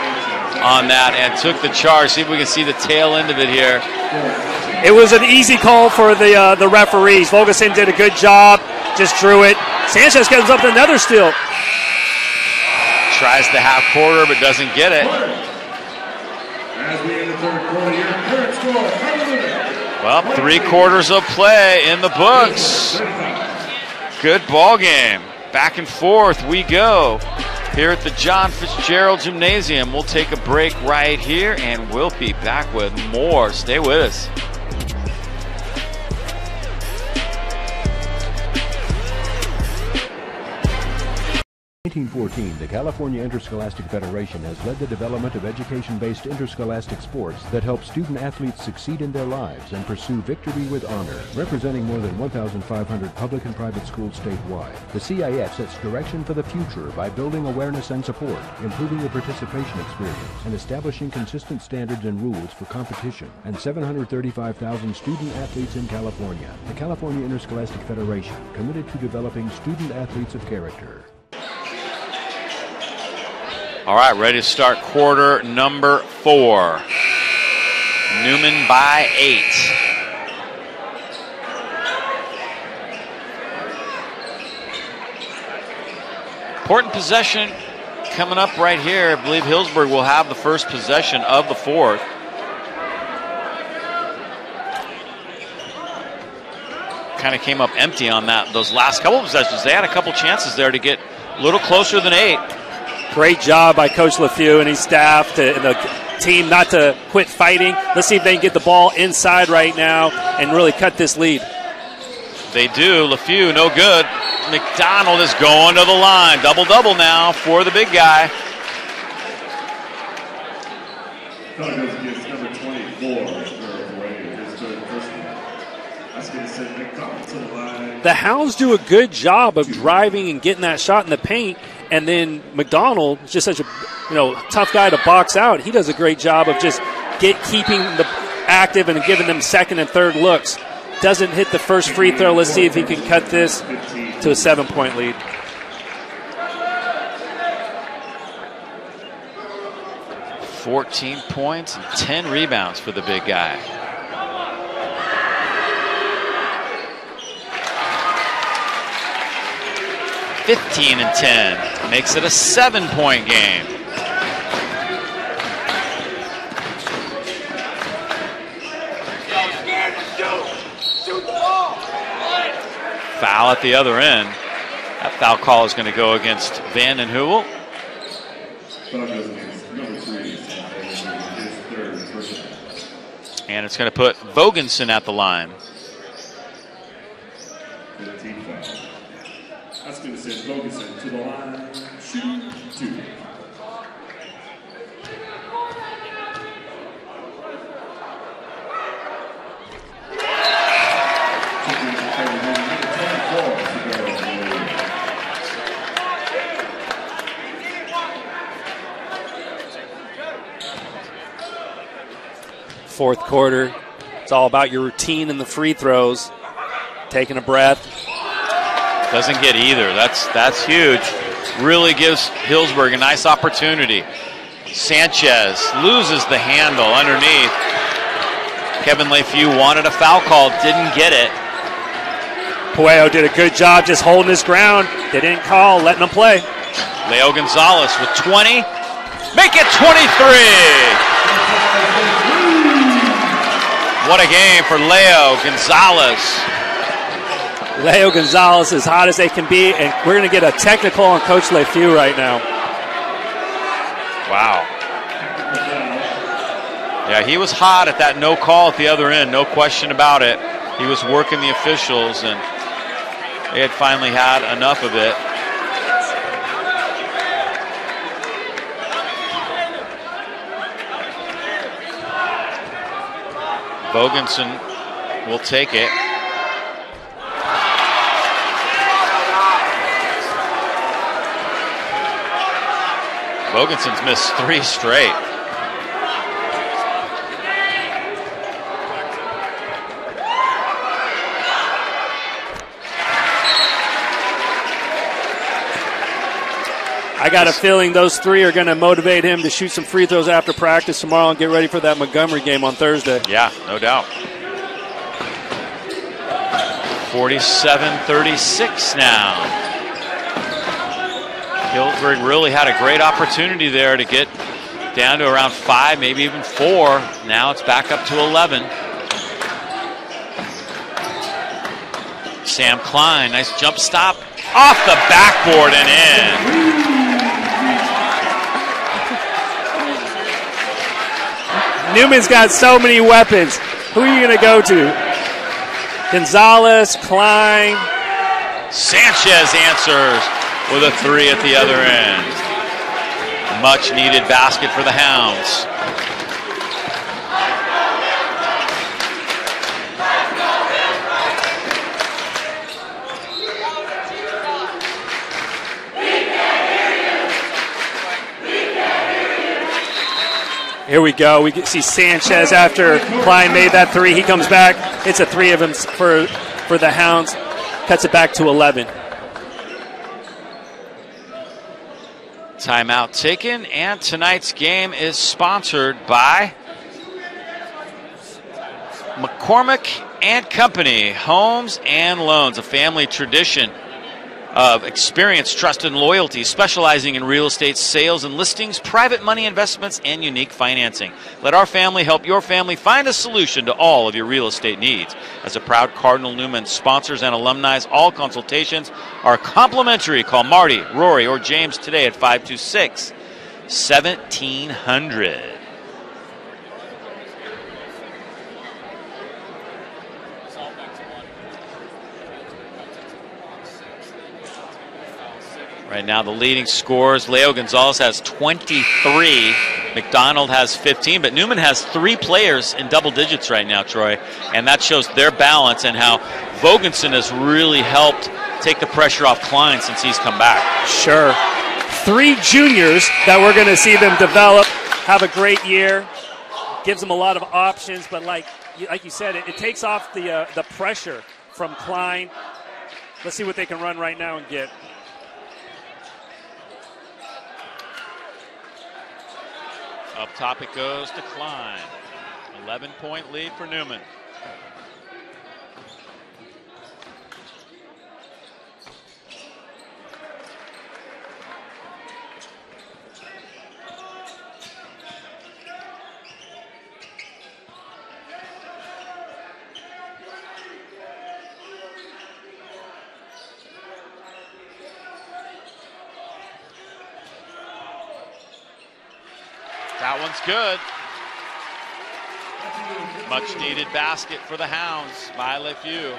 on that and took the charge. See if we can see the tail end of it here. It was an easy call for the referees. Bogenson did a good job, just drew it. Sanchez comes up with another steal. Tries the half quarter, but doesn't get it. As we end the third quarter, your current score, well, 3 quarters of play in the books. Good ball game. Back and forth we go here at the John Fitzgerald Gymnasium. We'll take a break right here, and we'll be back with more. Stay with us. 1914, the California Interscholastic Federation has led the development of education-based interscholastic sports that help student-athletes succeed in their lives and pursue victory with honor. Representing more than 1,500 public and private schools statewide, the CIF sets direction for the future by building awareness and support, improving the participation experience, and establishing consistent standards and rules for competition. And 735,000 student-athletes in California. The California Interscholastic Federation, committed to developing student-athletes of character. All right, ready to start quarter number 4. Newman by 8. Important possession coming up right here. I believe Healdsburg will have the first possession of the 4th. Kind of came up empty on those last couple of possessions. They had a couple chances there to get a little closer than 8. Great job by Coach LeFew and his staff and the team not to quit fighting. Let's see if they can get the ball inside right now and really cut this lead. They do. LeFew, no good. McDonald is going to the line. Double-double now for the big guy. Gets number 24. The Hounds do a good job of driving and getting that shot in the paint. And then McDonald is just such a tough guy to box out. He does a great job of just keeping the active and giving them second and third looks. Doesn't hit the first free throw. Let's see if he can cut this to a 7-point lead. $14 points and 10 rebounds for the big guy. (15-10) makes it a 7-point game. Foul at the other end. That foul call is going to go against Vanden Heuvel. And it's going to put Vogensen at the line. 15 foul. That's going to send Vogensen to the line. Shooting 2. Fourth quarter, it's all about your routine and the free throws. Taking a breath. Doesn't get either. That's huge. Really gives Healdsburg a nice opportunity. Sanchez loses the handle underneath. Kevin LeFew wanted a foul call, didn't get it. Puello did a good job just holding his ground. They didn't call, letting him play. Leo Gonzalez with 20. Make it 23. What a game for Leo Gonzalez. Leo Gonzalez is hot as they can be, and we're going to get a technical on Coach LeFew right now. Wow. Yeah, he was hot at that no call at the other end, no question about it. He was working the officials, and they had finally had enough of it. Vogensen will take it. Vogensen's missed 3 straight. I got a feeling those 3 are going to motivate him to shoot some free throws after practice tomorrow and get ready for that Montgomery game on Thursday. Yeah, no doubt. 47-36 now. Healdsburg really had a great opportunity there to get down to around 5, maybe even 4. Now it's back up to 11. Sam Klein, nice jump stop. Off the backboard and in. Newman's got so many weapons. Who are you going to go to? Gonzalez, Klein. Sanchez answers with a 3 at the other end. Much needed basket for the Hounds. Here we go. We see Sanchez after Klein made that 3. He comes back. It's a 3 of him for the Hounds. Cuts it back to 11. Timeout taken, and tonight's game is sponsored by McCormick and Company, Homes and Loans, a family tradition of experience, trust, and loyalty, specializing in real estate sales and listings, private money investments, and unique financing. Let our family help your family find a solution to all of your real estate needs. As a proud Cardinal Newman sponsors and alumni, all consultations are complimentary. Call Marty, Rory, or James today at 526-1700. Right now, the leading scorers, Leo Gonzalez has 23. McDonald has 15, but Newman has 3 players in double digits right now, Troy. And that shows their balance and how Vogensen has really helped take the pressure off Klein since he's come back. Sure. 3 juniors that we're going to see them develop, have a great year. Gives them a lot of options, but like you said, it takes off the pressure from Klein. Let's see what they can run right now and get. Up top it goes to Klein. 11-point lead for Newman. That one's good. Much needed basket for the Hounds by LeFew.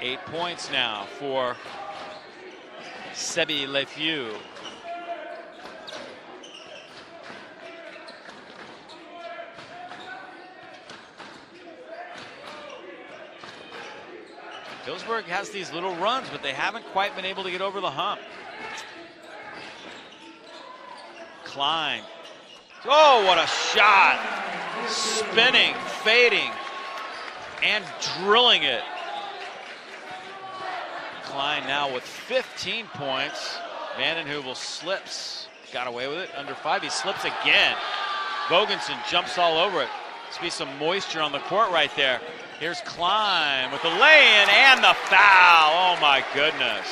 8 points now for Sebi LeFew. Healdsburg has these little runs, but they haven't quite been able to get over the hump. Klein. Oh, what a shot. Spinning, fading, and drilling it. Klein now with 15 points. Vanden Heuvel slips. Got away with it. Under 5. He slips again. Vogensen jumps all over it. Must be some moisture on the court right there. Here's Klein with the lay-in and the foul. Oh, my goodness.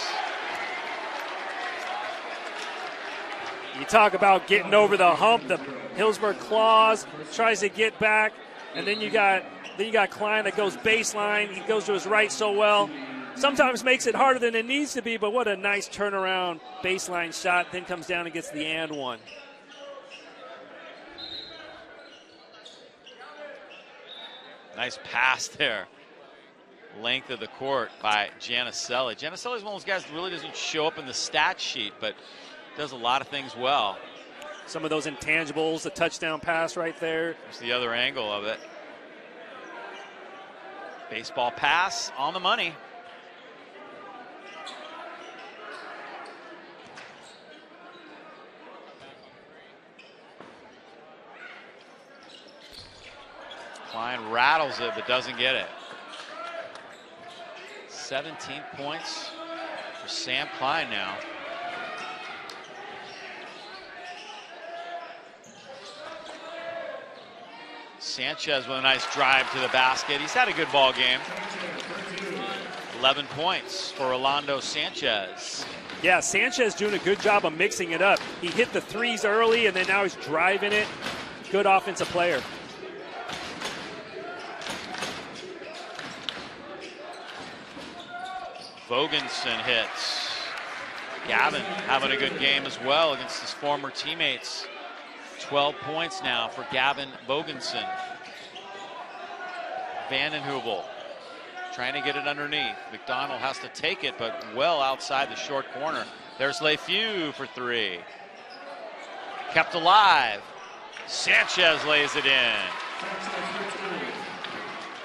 You talk about getting over the hump. The Healdsburg claws, tries to get back, and then you got Klein that goes baseline. He goes to his right so well. Sometimes makes it harder than it needs to be, but what a nice turnaround baseline shot. Then comes down and gets the and one. Nice pass there. Length of the court by Giannicelli. Giannicelli's one of those guys that really doesn't show up in the stat sheet, but does a lot of things well. Some of those intangibles, the touchdown pass right there. There's the other angle of it. Baseball pass on the money. Klein rattles it, but doesn't get it. 17 points for Sam Klein now. Sanchez with a nice drive to the basket. He's had a good ball game. 11 points for Rolando Sanchez. Yeah, Sanchez doing a good job of mixing it up. He hit the threes early, and then now he's driving it. Good offensive player. Vogensen hits. Gavin having a good game as well against his former teammates. 12 points now for Gavin Vogensen. Vanden Heuvel trying to get it underneath. McDonald has to take it, but well outside the short corner. There's LeFew for 3. Kept alive. Sanchez lays it in.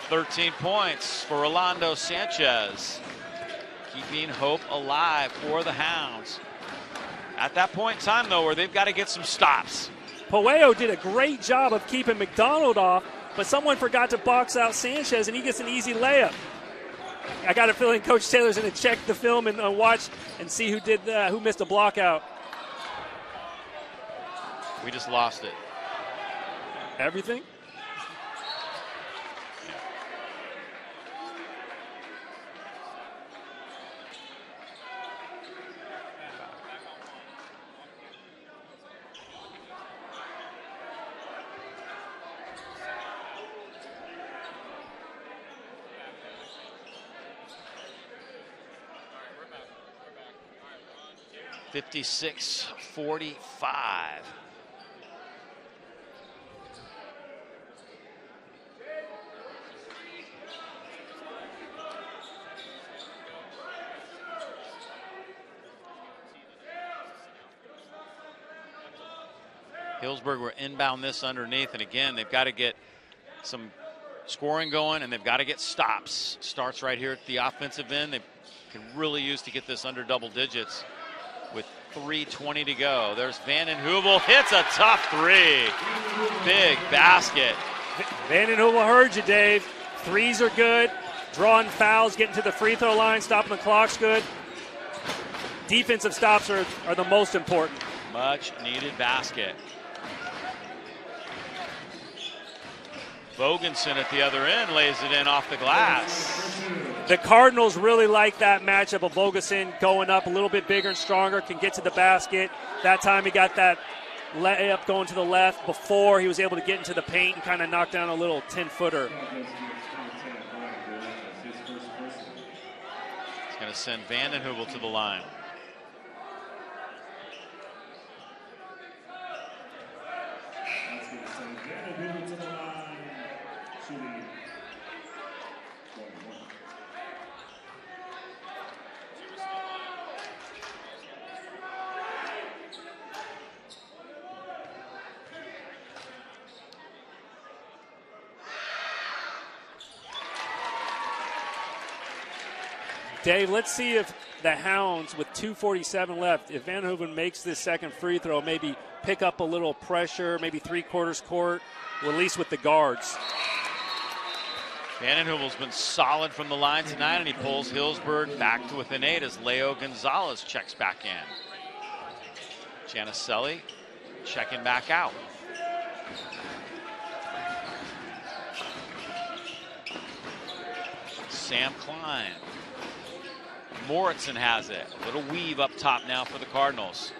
13 points for Rolando Sanchez. Keeping hope alive for the Hounds. At that point in time, though, where they've got to get some stops. Puello did a great job of keeping McDonald off, but someone forgot to box out Sanchez, and he gets an easy layup. I got a feeling Coach Taylor's going to check the film and watch and see who did who missed a block out. We just lost it. Everything? We're back. 56-45. Healdsburg will inbound this underneath, and again, they've got to get some scoring going, and they've got to get stops. Starts right here at the offensive end. They can really use to get this under double digits with 3:20 to go. There's Vanden Heuvel, hits a tough 3. Big basket. Vanden Heuvel heard you, Dave. Threes are good. Drawing fouls, getting to the free throw line, stopping the clock's good. Defensive stops are the most important. Much needed basket. Vogensen at the other end lays it in off the glass. The Cardinals really like that matchup of Vogensen going up a little bit bigger and stronger, can get to the basket. That time he got that layup going to the left before he was able to get into the paint and kind of knock down a little 10-footer. It's going to send Vanden Heuvel to the line. Dave, let's see if the Hounds, with 2:47 left, if Van Hooven makes this second free throw, maybe pick up a little pressure, maybe three-quarters court, or at least with the guards. Van Hoovel's been solid from the line tonight, and he pulls Healdsburg back to within 8 as Leo Gonzalez checks back in. Janicelli checking back out. Sam Klein. Moritzen has it. A little weave up top now for the Cardinals.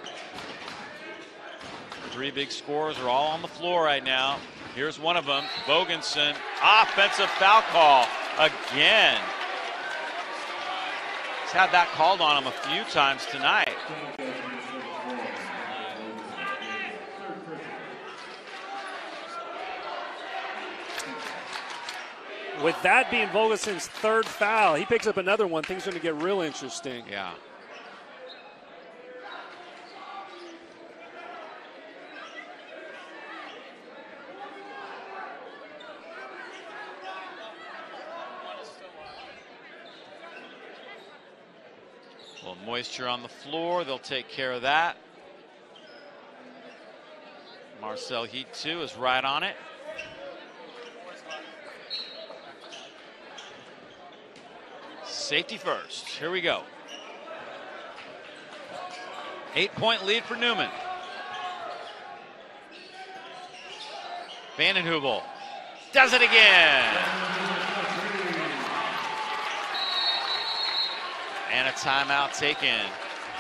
3 big scorers are all on the floor right now. Here's one of them, Bogensen. Offensive foul call again. He's had that called on him a few times tonight. With that being Bogensen's 3rd foul, he picks up another one. Things are going to get real interesting. Yeah. Well, moisture on the floor. They'll take care of that. Marcel Heat, too, is right on it. Safety first. Here we go. 8-point lead for Newman. Van Hoovel does it again. And a timeout taken.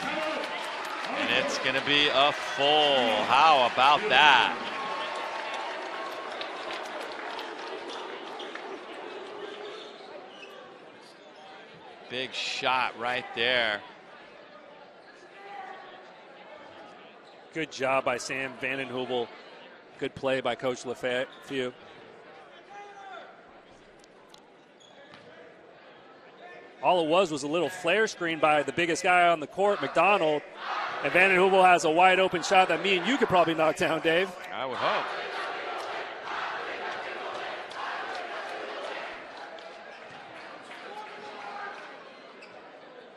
And it's going to be a full. How about that? Big shot right there. Good job by Sam Van Hoovel. Good play by Coach LeFew. All it was a little flare screen by the biggest guy on the court, McDonald. And Van Hoovel has a wide open shot that me and you could probably knock down, Dave. I would hope.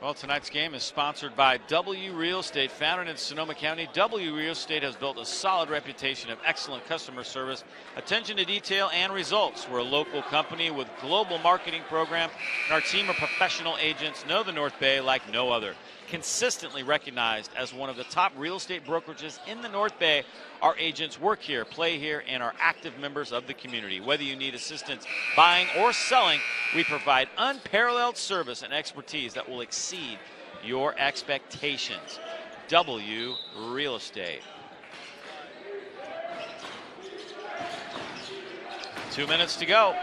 Well, tonight's game is sponsored by W Real Estate. Founded in Sonoma County, W Real Estate has built a solid reputation of excellent customer service, attention to detail, and results. We're a local company with global marketing program, and our team of professional agents know the North Bay like no other. Consistently recognized as one of the top real estate brokerages in the North Bay, our agents work here, play here, and are active members of the community. Whether you need assistance buying or selling, we provide unparalleled service and expertise that will exceed your expectations. W Real Estate. 2 minutes to go.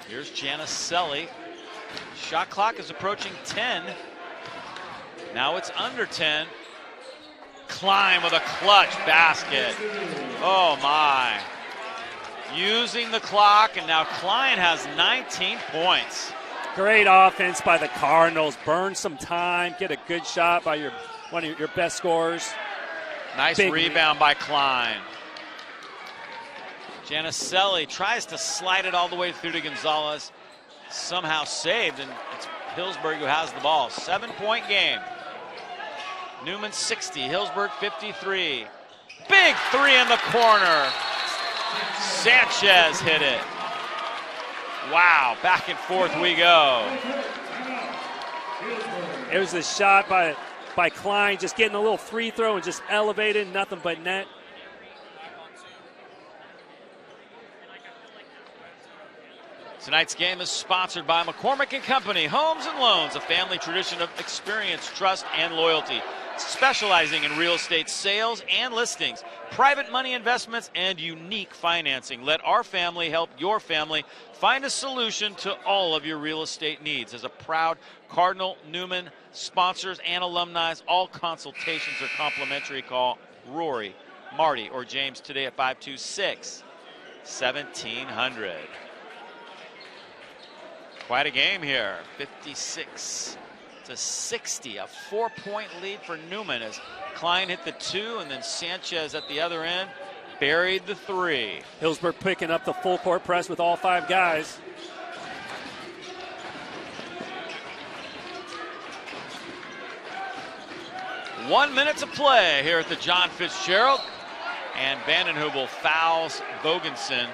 Here's Janicelli. Shot clock is approaching 10. Now it's under 10. Klein with a clutch basket. Oh my. Using the clock, and now Klein has 19 points. Great offense by the Cardinals. Burn some time. Get a good shot by one of your best scorers. Nice big rebound by Klein. Janicelli tries to slide it all the way through to Gonzalez. Somehow saved, and it's Healdsburg who has the ball. 7-point game. Newman 60, Healdsburg 53. Big three in the corner. Sanchez hit it. Wow, back and forth we go. It was a shot by Klein, just getting a little free throw and just elevated, nothing but net. Tonight's game is sponsored by McCormick & Company, Homes and Loans, a family tradition of experience, trust, and loyalty. Specializing in real estate sales and listings, private money investments, and unique financing. Let our family help your family find a solution to all of your real estate needs. As a proud Cardinal Newman sponsors and alumni, all consultations are complimentary. Call Rory, Marty, or James today at 526-1700. Quite a game here. 56-60. A 4-point lead for Newman as Klein hit the 2, and then Sanchez at the other end buried the 3. Healdsburg picking up the full court press with all 5 guys. 1 minute to play here at the John Fitzgerald. And Vandenheuvel fouls Vogensen.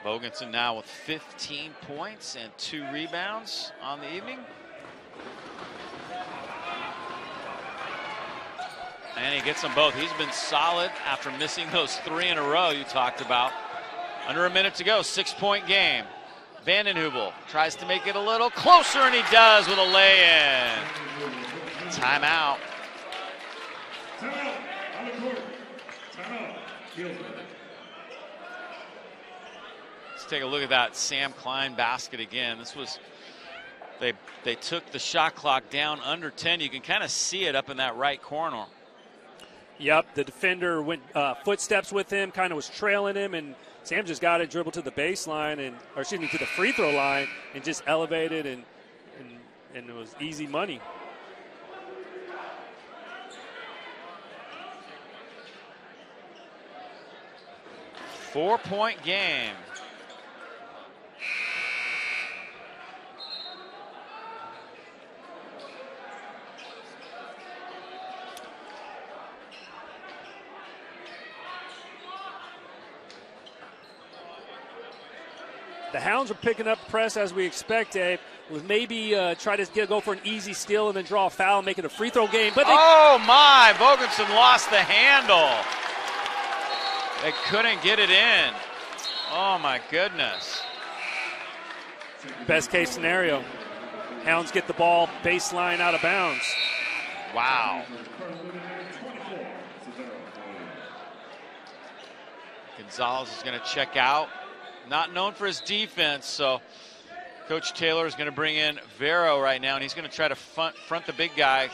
Vogensen now with 15 points and 2 rebounds on the evening. And he gets them both. He's been solid after missing those 3 in a row you talked about. Under a minute to go, 6-point game. Vandenheuvel tries to make it a little closer, and he does with a lay-in. Timeout. Timeout on the court. Timeout. Healdsburg. Let's take a look at that Sam Klein basket again. This was, they took the shot clock down under 10. You can kind of see it up in that right corner. Yep, the defender went footsteps with him, kind of was trailing him, and Sam just got it, dribbled to the baseline, or excuse me, to the free throw line, and just elevated, and it was easy money. Four-point game. The Hounds are picking up press as we expected. With maybe try to go for an easy steal and then draw a foul and make it a free throw game. But oh my, Vogensen lost the handle. They couldn't get it in. Oh my goodness. Best case scenario. Hounds get the ball baseline out of bounds. Wow. Gonzalez is going to check out. Not known for his defense, so Coach Taylor is going to bring in Vero right now, and he's going to try to front the big guy.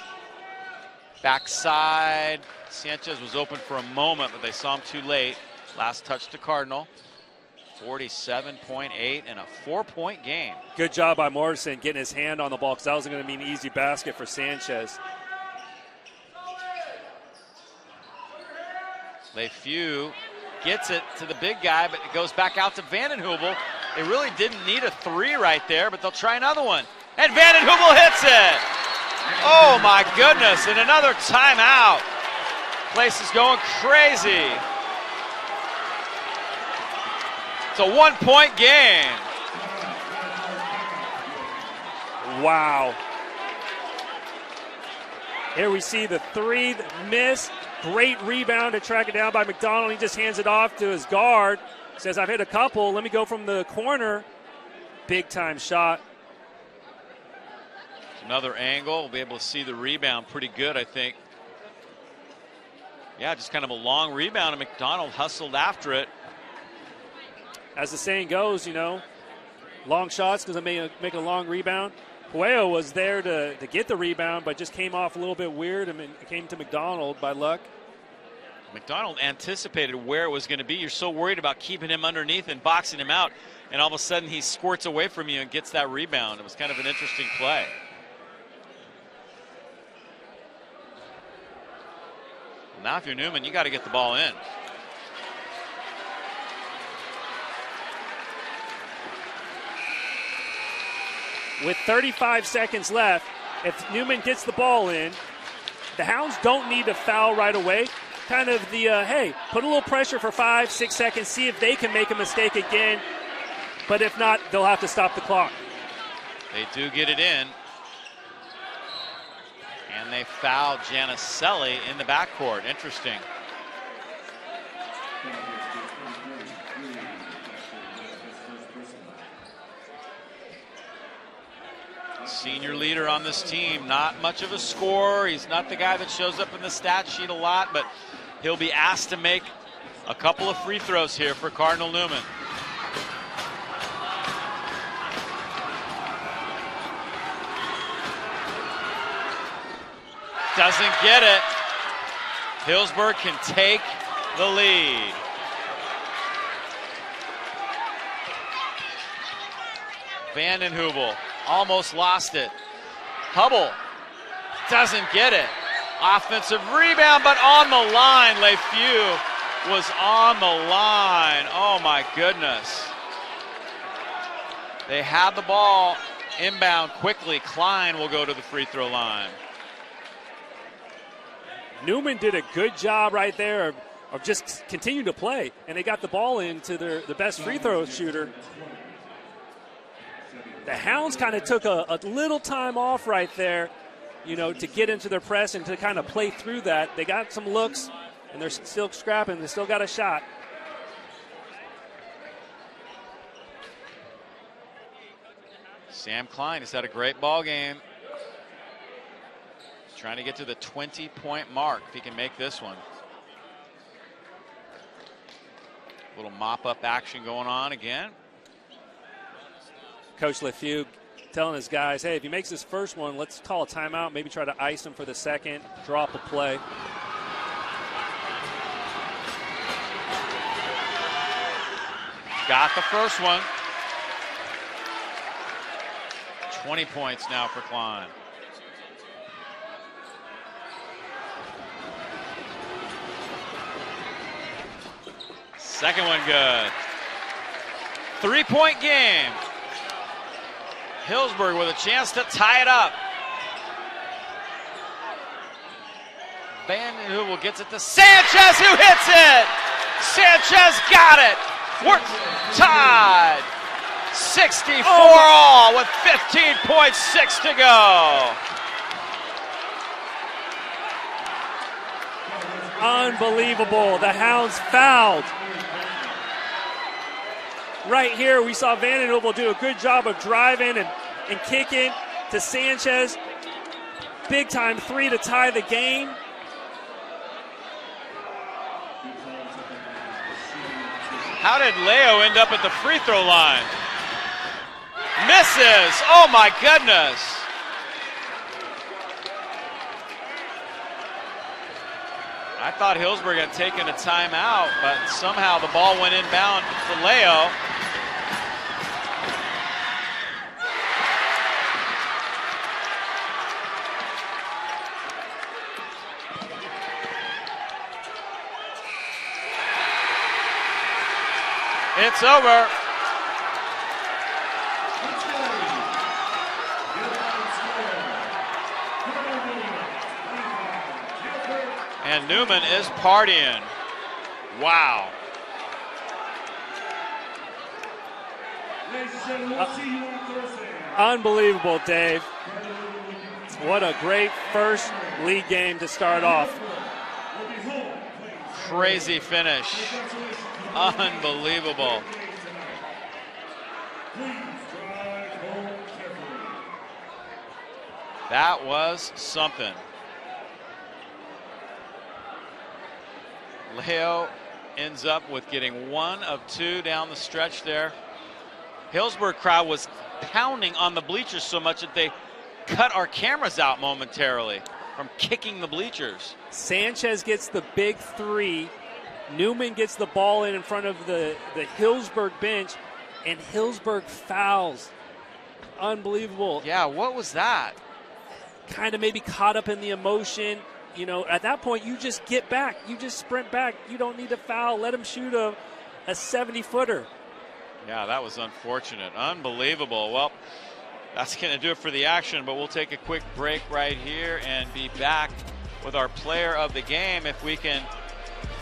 Backside. Sanchez was open for a moment, but they saw him too late. Last touch to Cardinal. 47.8 and a 4-point game. Good job by Morrison getting his hand on the ball, because that was going to be an easy basket for Sanchez. LeFew gets it to the big guy, but it goes back out to Vandenheuvel. They really didn't need a 3 right there, but they'll try another one. And Vandenheuvel hits it. Oh my goodness, and another timeout. Place is going crazy. It's a 1-point game. Wow. Here we see the 3 miss. Great rebound to track it down by McDonald. He just hands it off to his guard. Says, I've hit a couple. Let me go from the corner. Big time shot. Another angle. We'll be able to see the rebound pretty good, I think. Yeah, just kind of a long rebound, and McDonald hustled after it. As the saying goes, you know, long shots because they make a long rebound. Puello was there to get the rebound, but just came off a little bit weird and it came to McDonald by luck. McDonald anticipated where it was going to be. You're so worried about keeping him underneath and boxing him out, and all of a sudden he squirts away from you and gets that rebound. It was kind of an interesting play. Now if you're Newman, you got to get the ball in. With 35 seconds left, if Newman gets the ball in, the Hounds don't need to foul right away. Kind of the, hey, put a little pressure for 5-6 seconds, see if they can make a mistake again. But if not, they'll have to stop the clock. They do get it in. And they foul Giannicelli in the backcourt. Interesting. Senior leader on this team, not much of a scorer. He's not the guy that shows up in the stat sheet a lot, but he'll be asked to make a couple of free throws here for Cardinal Newman. Doesn't get it. Healdsburg can take the lead. Vanden Heuvel almost lost it. Hubble doesn't get it. Offensive rebound, but on the line. LeFew was on the line. Oh my goodness. They had the ball inbound quickly. Klein will go to the free throw line. Newman did a good job right there of just continuing to play, and they got the ball into the best free throw shooter. The Hounds kind of took a little time off right there, you know, to get into their press and to kind of play through that. They got some looks, and they're still scrapping. They still got a shot. Sam Klein has had a great ball game. Trying to get to the 20-point mark if he can make this one. A little mop-up action going on again. Coach LeFew telling his guys, hey, if he makes this first one, let's call a timeout, maybe try to ice him for the second, drop a play. Got the first one. 20 points now for Klein. Second one good. 3-point game. Healdsburg with a chance to tie it up. Vanden Heuvel gets it to Sanchez, who hits it. Sanchez got it. We're tied. 64 all with 15.6 to go. Unbelievable. The Hounds fouled. Right here, we saw Vanden Heuvel do a good job of driving and kicking to Sanchez. Big time three to tie the game. How did Leo end up at the free throw line? Misses. Oh my goodness. I thought Healdsburg had taken a timeout, but somehow the ball went inbound to Leo. It's over. And Newman is partying. Wow. Unbelievable, Dave. What a great first league game to start off. Crazy finish. Unbelievable. That was something. Leo ends up with getting 1 of 2 down the stretch there. Healdsburg crowd was pounding on the bleachers so much that they cut our cameras out momentarily from kicking the bleachers. Sanchez gets the big three. Newman gets the ball in front of the Healdsburg bench, and Healdsburg fouls. Unbelievable. Yeah, what was that? Kind of maybe caught up in the emotion. You know, at that point, you just get back. You just sprint back. You don't need to foul. Let him shoot a 70-footer. Yeah, that was unfortunate. Unbelievable. Well, that's going to do it for the action, but we'll take a quick break right here and be back with our player of the game if we can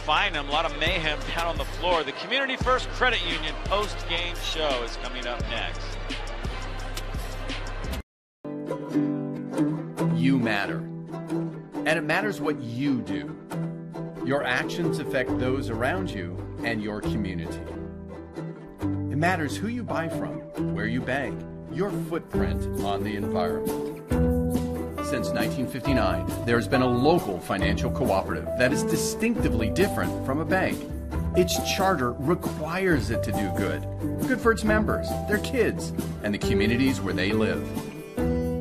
find him. A lot of mayhem down on the floor. The Community First Credit Union post-game show is coming up next. You matter. And it matters what you do. Your actions affect those around you and your community. It matters who you buy from, where you bank, your footprint on the environment. Since 1959, there's been a local financial cooperative that is distinctively different from a bank. Its charter requires it to do good. Good for its members, their kids, and the communities where they live.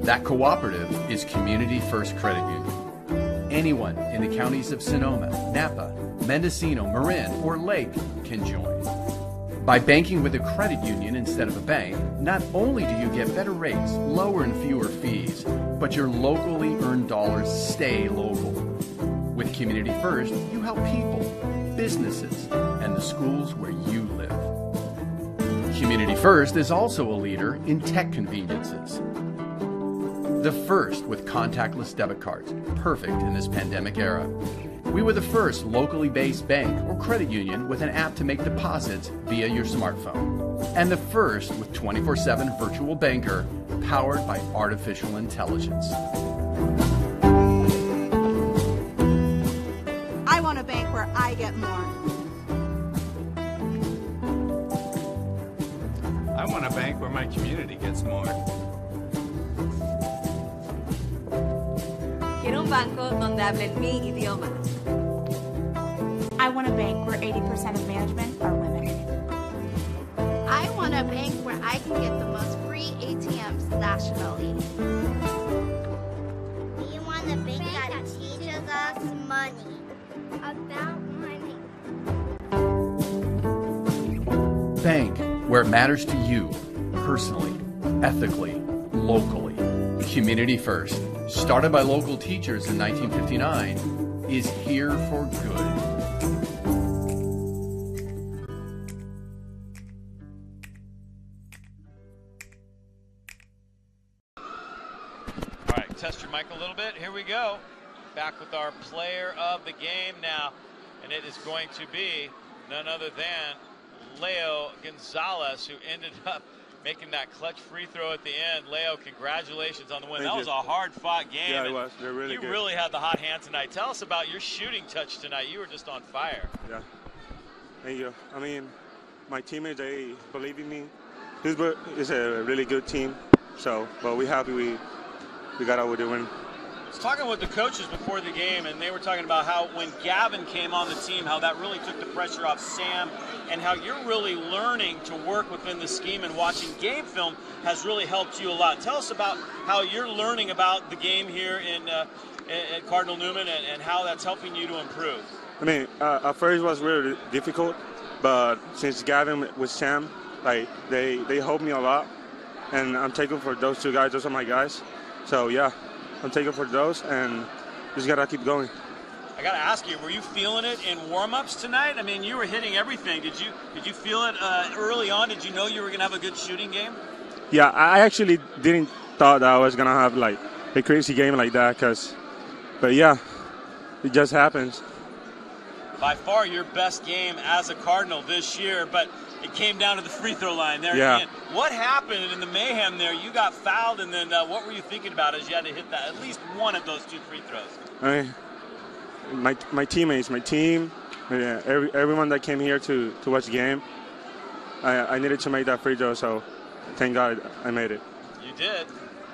That cooperative is Community First Credit Union. Anyone in the counties of Sonoma, Napa, Mendocino, Marin, or Lake can join. By banking with a credit union instead of a bank, not only do you get better rates, lower and fewer fees, but your locally earned dollars stay local. With Community First, you help people, businesses, and the schools where you live. Community First is also a leader in tech conveniences. The first with contactless debit cards, perfect in this pandemic era. We were the first locally based bank or credit union with an app to make deposits via your smartphone. And the first with 24/7 virtual banker powered by artificial intelligence. I want a bank where I get more. I want a bank where my community gets more. Quiero un banco donde hablen mi idioma. I want a bank where 80% of management are women. I want a bank where I can get the most free ATMs nationally. We want a bank that teaches us money. About money. Bank where it matters to you, personally, ethically, locally. Community First, started by local teachers in 1959, is here for good. All right, test your mic a little bit. Here we go. Back with our player of the game now, and it is going to be none other than Leo Gonzalez, who ended up making that clutch free throw at the end. Leo, congratulations on the win. Thank that you. was a hard-fought game. Yeah, it was. They're really you good. really had the hot hand tonight. Tell us about your shooting touch tonight. You were just on fire. Yeah. Thank you. I mean, my teammates, they believe in me. Healdsburg is a really good team, but we're happy we got out with the win. I was talking with the coaches before the game, and they were talking about how when Gavin came on the team, how that really took the pressure off Sam, and how you're really learning to work within the scheme, and watching game film has really helped you a lot. Tell us about how you're learning about the game here at Cardinal Newman, and how that's helping you to improve. I mean, at first it was really difficult, but since Gavin with Sam, like they helped me a lot, and I'm taking for those two guys. Those are my guys. So yeah, I'm taking for those, and just gotta keep going. I gotta ask you, were you feeling it in warm-ups tonight? I mean, you were hitting everything. Did you feel it early on? Did you know you were gonna have a good shooting game? Yeah, I actually didn't thought that I was gonna have like a crazy game like that, but yeah, it just happens. By far your best game as a Cardinal this year, but it came down to the free throw line there. Yeah. Again. What happened in the mayhem there? You got fouled, and then what were you thinking about as you had to hit that at least one of those two free throws? I mean, my teammates, my team, everyone that came here to watch the game, I needed to make that free throw, so thank God I made it. You did.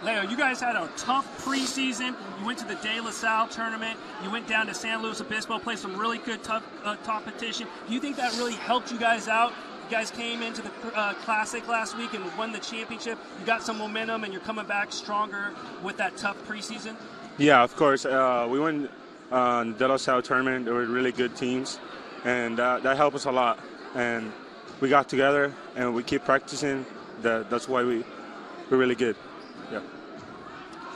Leo, you guys had a tough preseason. You went to the De La Salle tournament. You went down to San Luis Obispo, played some really good tough competition. Do you think that really helped you guys out? You guys came into the Classic last week and won the championship. You got some momentum, and you're coming back stronger with that tough preseason? Yeah, of course. We went on De La Salle tournament. They were really good teams, and that helped us a lot. And we got together, and we keep practicing. That's why we're really good. Yeah.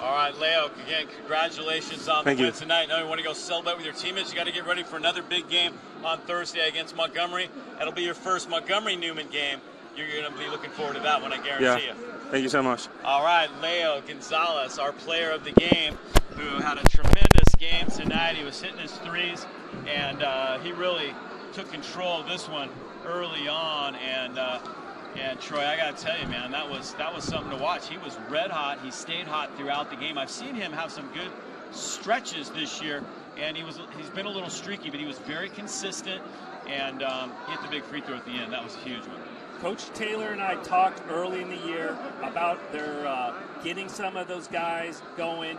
All right, Leo, again, congratulations on the win tonight. Now you want to go celebrate with your teammates. You got to get ready for another big game on Thursday against Montgomery. That'll be your first Montgomery-Newman game. You're going to be looking forward to that one, I guarantee you. Thank you so much. All right, Leo Gonzalez, our player of the game, who had a tremendous game tonight. He was hitting his threes, and he really took control of this one early on. And Troy, I got to tell you, man, that was something to watch. He was red hot. He stayed hot throughout the game. I've seen him have some good stretches this year, and he's been a little streaky, but he was very consistent, and hit the big free throw at the end. That was a huge one. Coach Taylor and I talked early in the year about their getting some of those guys going,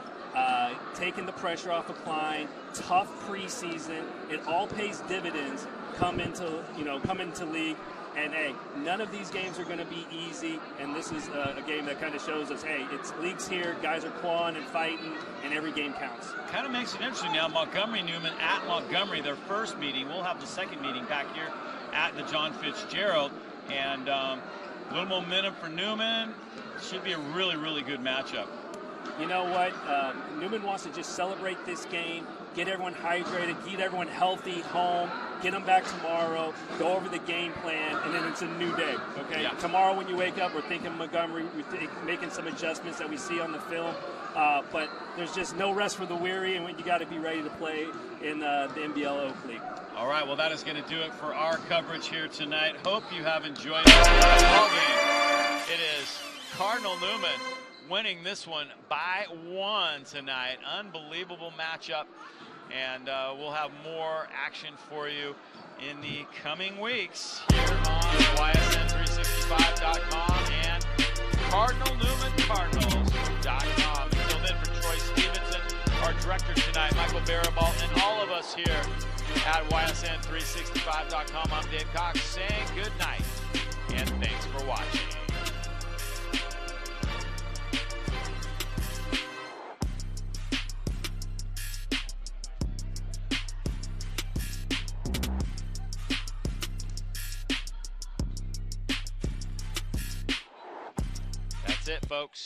taking the pressure off of Klein, tough preseason. It all pays dividends come into league. And hey, none of these games are going to be easy, and this is a game that kind of shows us, hey, it's league's here, guys are clawing and fighting, and every game counts. Kind of makes it interesting now. Montgomery Newman at Montgomery, their first meeting. We'll have the second meeting back here at the John Fitzgerald, and a little momentum for Newman. Should be a really, really good matchup. You know what? Newman wants to just celebrate this game, get everyone hydrated, get everyone healthy home, get them back tomorrow, go over the game plan, and then it's a new day, okay? Yeah. Tomorrow when you wake up, we're thinking Montgomery, we're making some adjustments that we see on the film, but there's just no rest for the weary, and you got to be ready to play in the NBL-Oak League. All right, well, that is going to do it for our coverage here tonight. Hope you have enjoyed the ball game. It is Cardinal Newman winning this one by 1 tonight. Unbelievable matchup. And we'll have more action for you in the coming weeks here on YSN365.com and CardinalNewmanCardinals.com. Until then, for Troy Stevenson, our director tonight, Michael Barabal, and all of us here at YSN365.com, I'm Dave Cox saying good night and thanks for watching. That's it, folks.